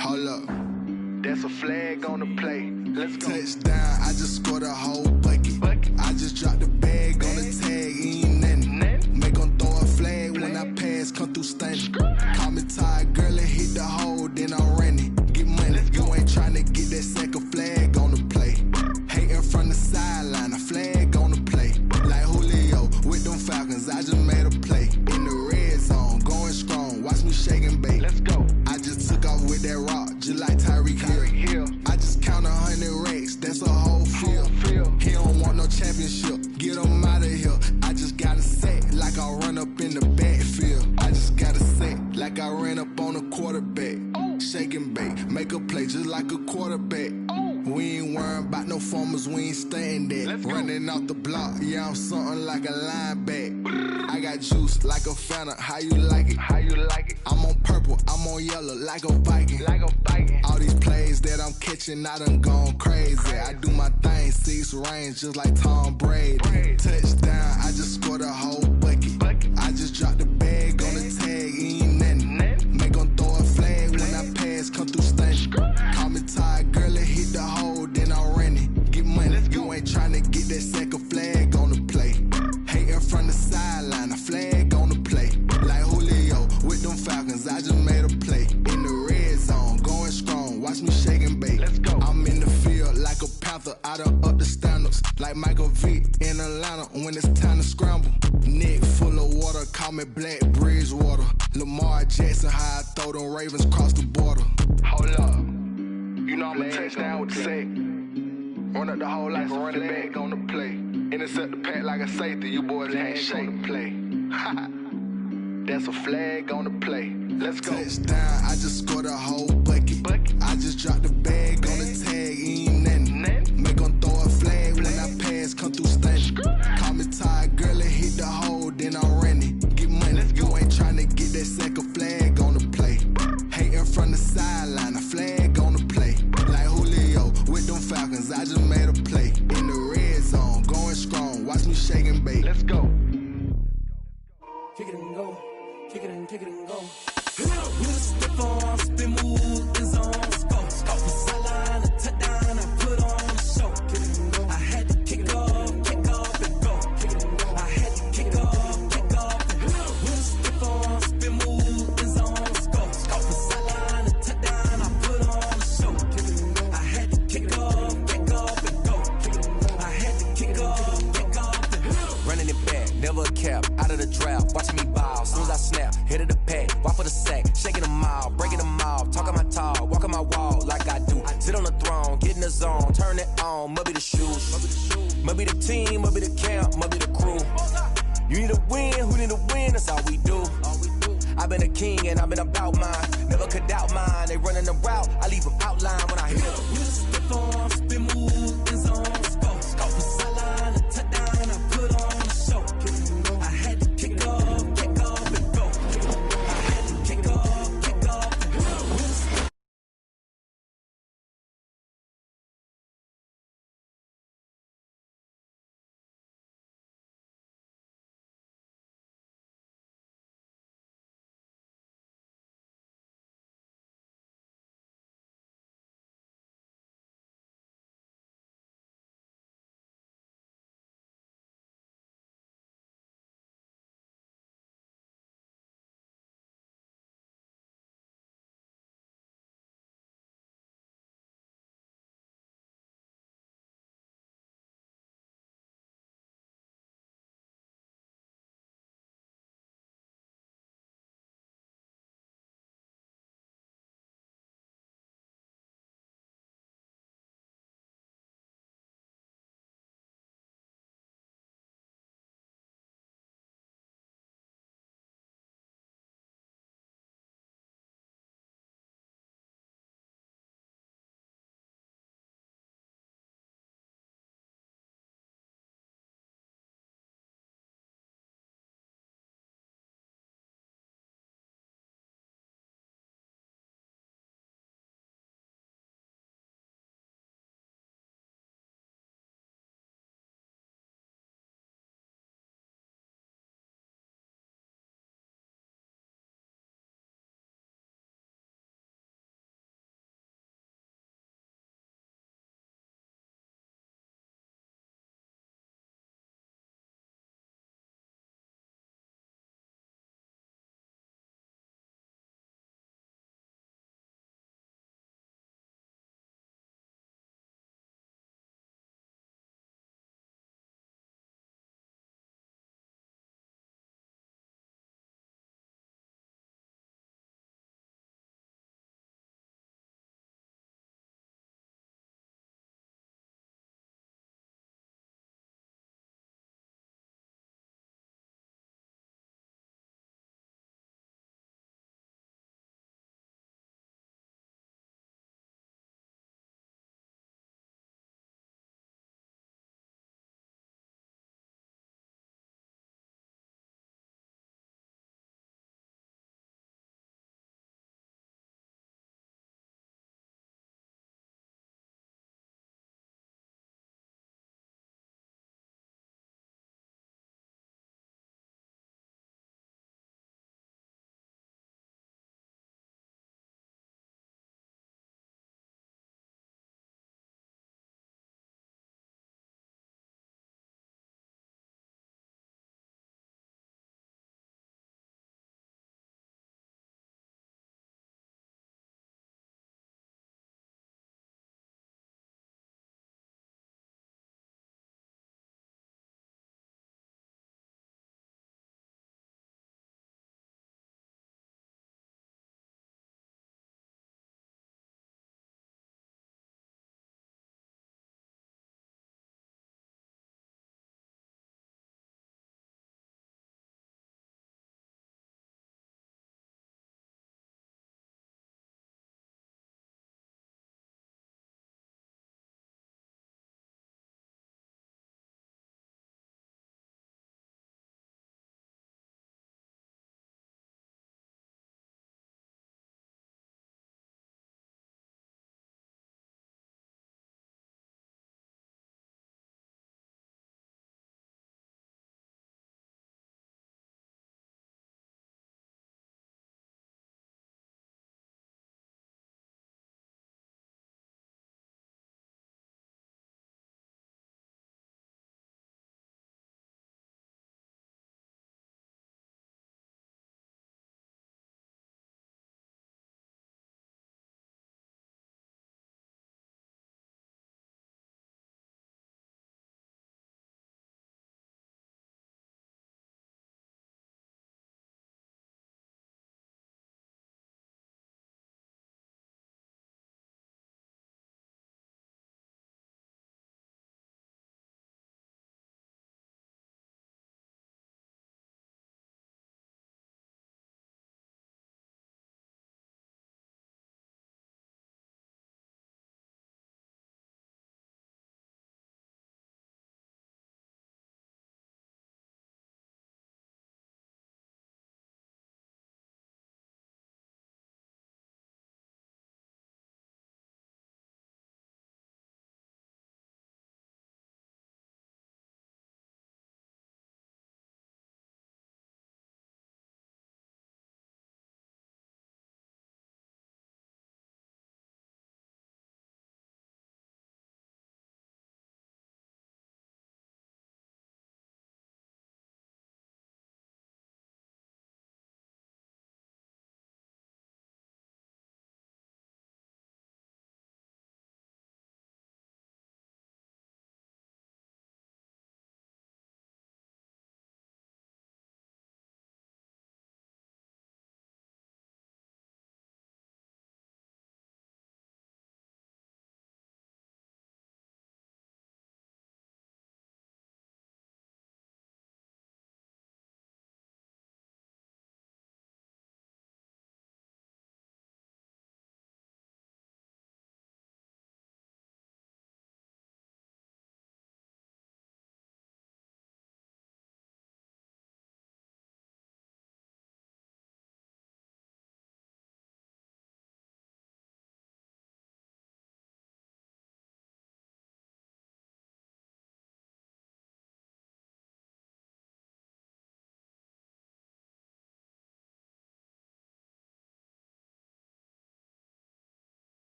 Hold up.
That's a flag on the play. Let's go.
Touchdown, I just scored a whole bucket. I just dropped the bag on the tag, ain't nothing. Make 'em throw a flag when I pass, come through stunning. Call me tired, girl, and hit the hole, then I'm running. Get money, you ain't tryna get that second flag on the play. Hating from the sideline, a flag on the play. Like Julio with them Falcons, I just made a play. In the red zone, going strong, watch me shake and bake.
Let's go.
I just took off with that rock, just like Tyreek Hill. I just count 100 racks, that's a whole field. He don't want no championship, get him out of here. I just gotta set like I run up in the backfield. I just gotta set like I ran up on a quarterback. Shake and bake, make a play just like a quarterback. We ain't worrying about no formers, we ain't staying there. Running off the block, yeah, I'm something like a linebacker. I got juice like a Fanta, how you like it? How you like it? I'm on purple, I'm on yellow like a Viking. Like a Viking. All these plays that I'm catching, I done gone crazy. I do my thing, 6 range just like Tom Brady. Touchdown, I just scored a whole bucket. I just dropped the bag on the tag, ain't nothing. Make 'em throw a flag when I pass, come through stunning. Call me tired, girl, and hit the hole, then I'm running. Get money, you ain't tryna get that second flag on the play. Hating from the sideline, a flag on the play. Like Julio with them Falcons, I just made a play. In the red zone, going strong, watch me shake and bake. Let's go. I'm in the field like a Panther, I done up the standards. Like Michael Vick in Atlanta when it's time to scramble. Neck full of water, call me Black Bridgewater. Lamar Jackson, how I throw them Ravens cross the border.
Hold up. You know I'm a touchdown with the sack. Run up the whole like a running back on the play. Intercept the pack like a safety. You boys ain't shake the play. That's a flag on the play. Let's go.
Touchdown, I just scored a whole bucket. I just dropped the bag on the tag, ain't nothing. Make 'em throw a flag when I pass, come through stunning. Call me tired, girl, and hit the hole, then I'm running. Get money, you ain't tryna get that second flag on the play. Hating from the sideline, a flag on the play. Like Julio with them Falcons, I just made a play. In the red zone, going strong, watch me shake and bake.
Let's go.
Kick it and go, kick it and go. With a stiff on, spin move, is on, go. From sideline to touchdown, I put on a show. I had to kick off and go. I had to kick off and go. With a stiff on,
never a cap, out of the draft, watching me ball. Soon as I snap, hit of the pack, walk for the sack, shaking them all, breaking them off, talking my talk, walking my wall like I do. Sit on the throne, get in the zone, turn it on, must be the shoes, must be the team, must be the camp, must be the crew. You need a win, who need a win, that's all we do. I've been a king and I've been about mine, never could doubt mine. They running the route, I leave a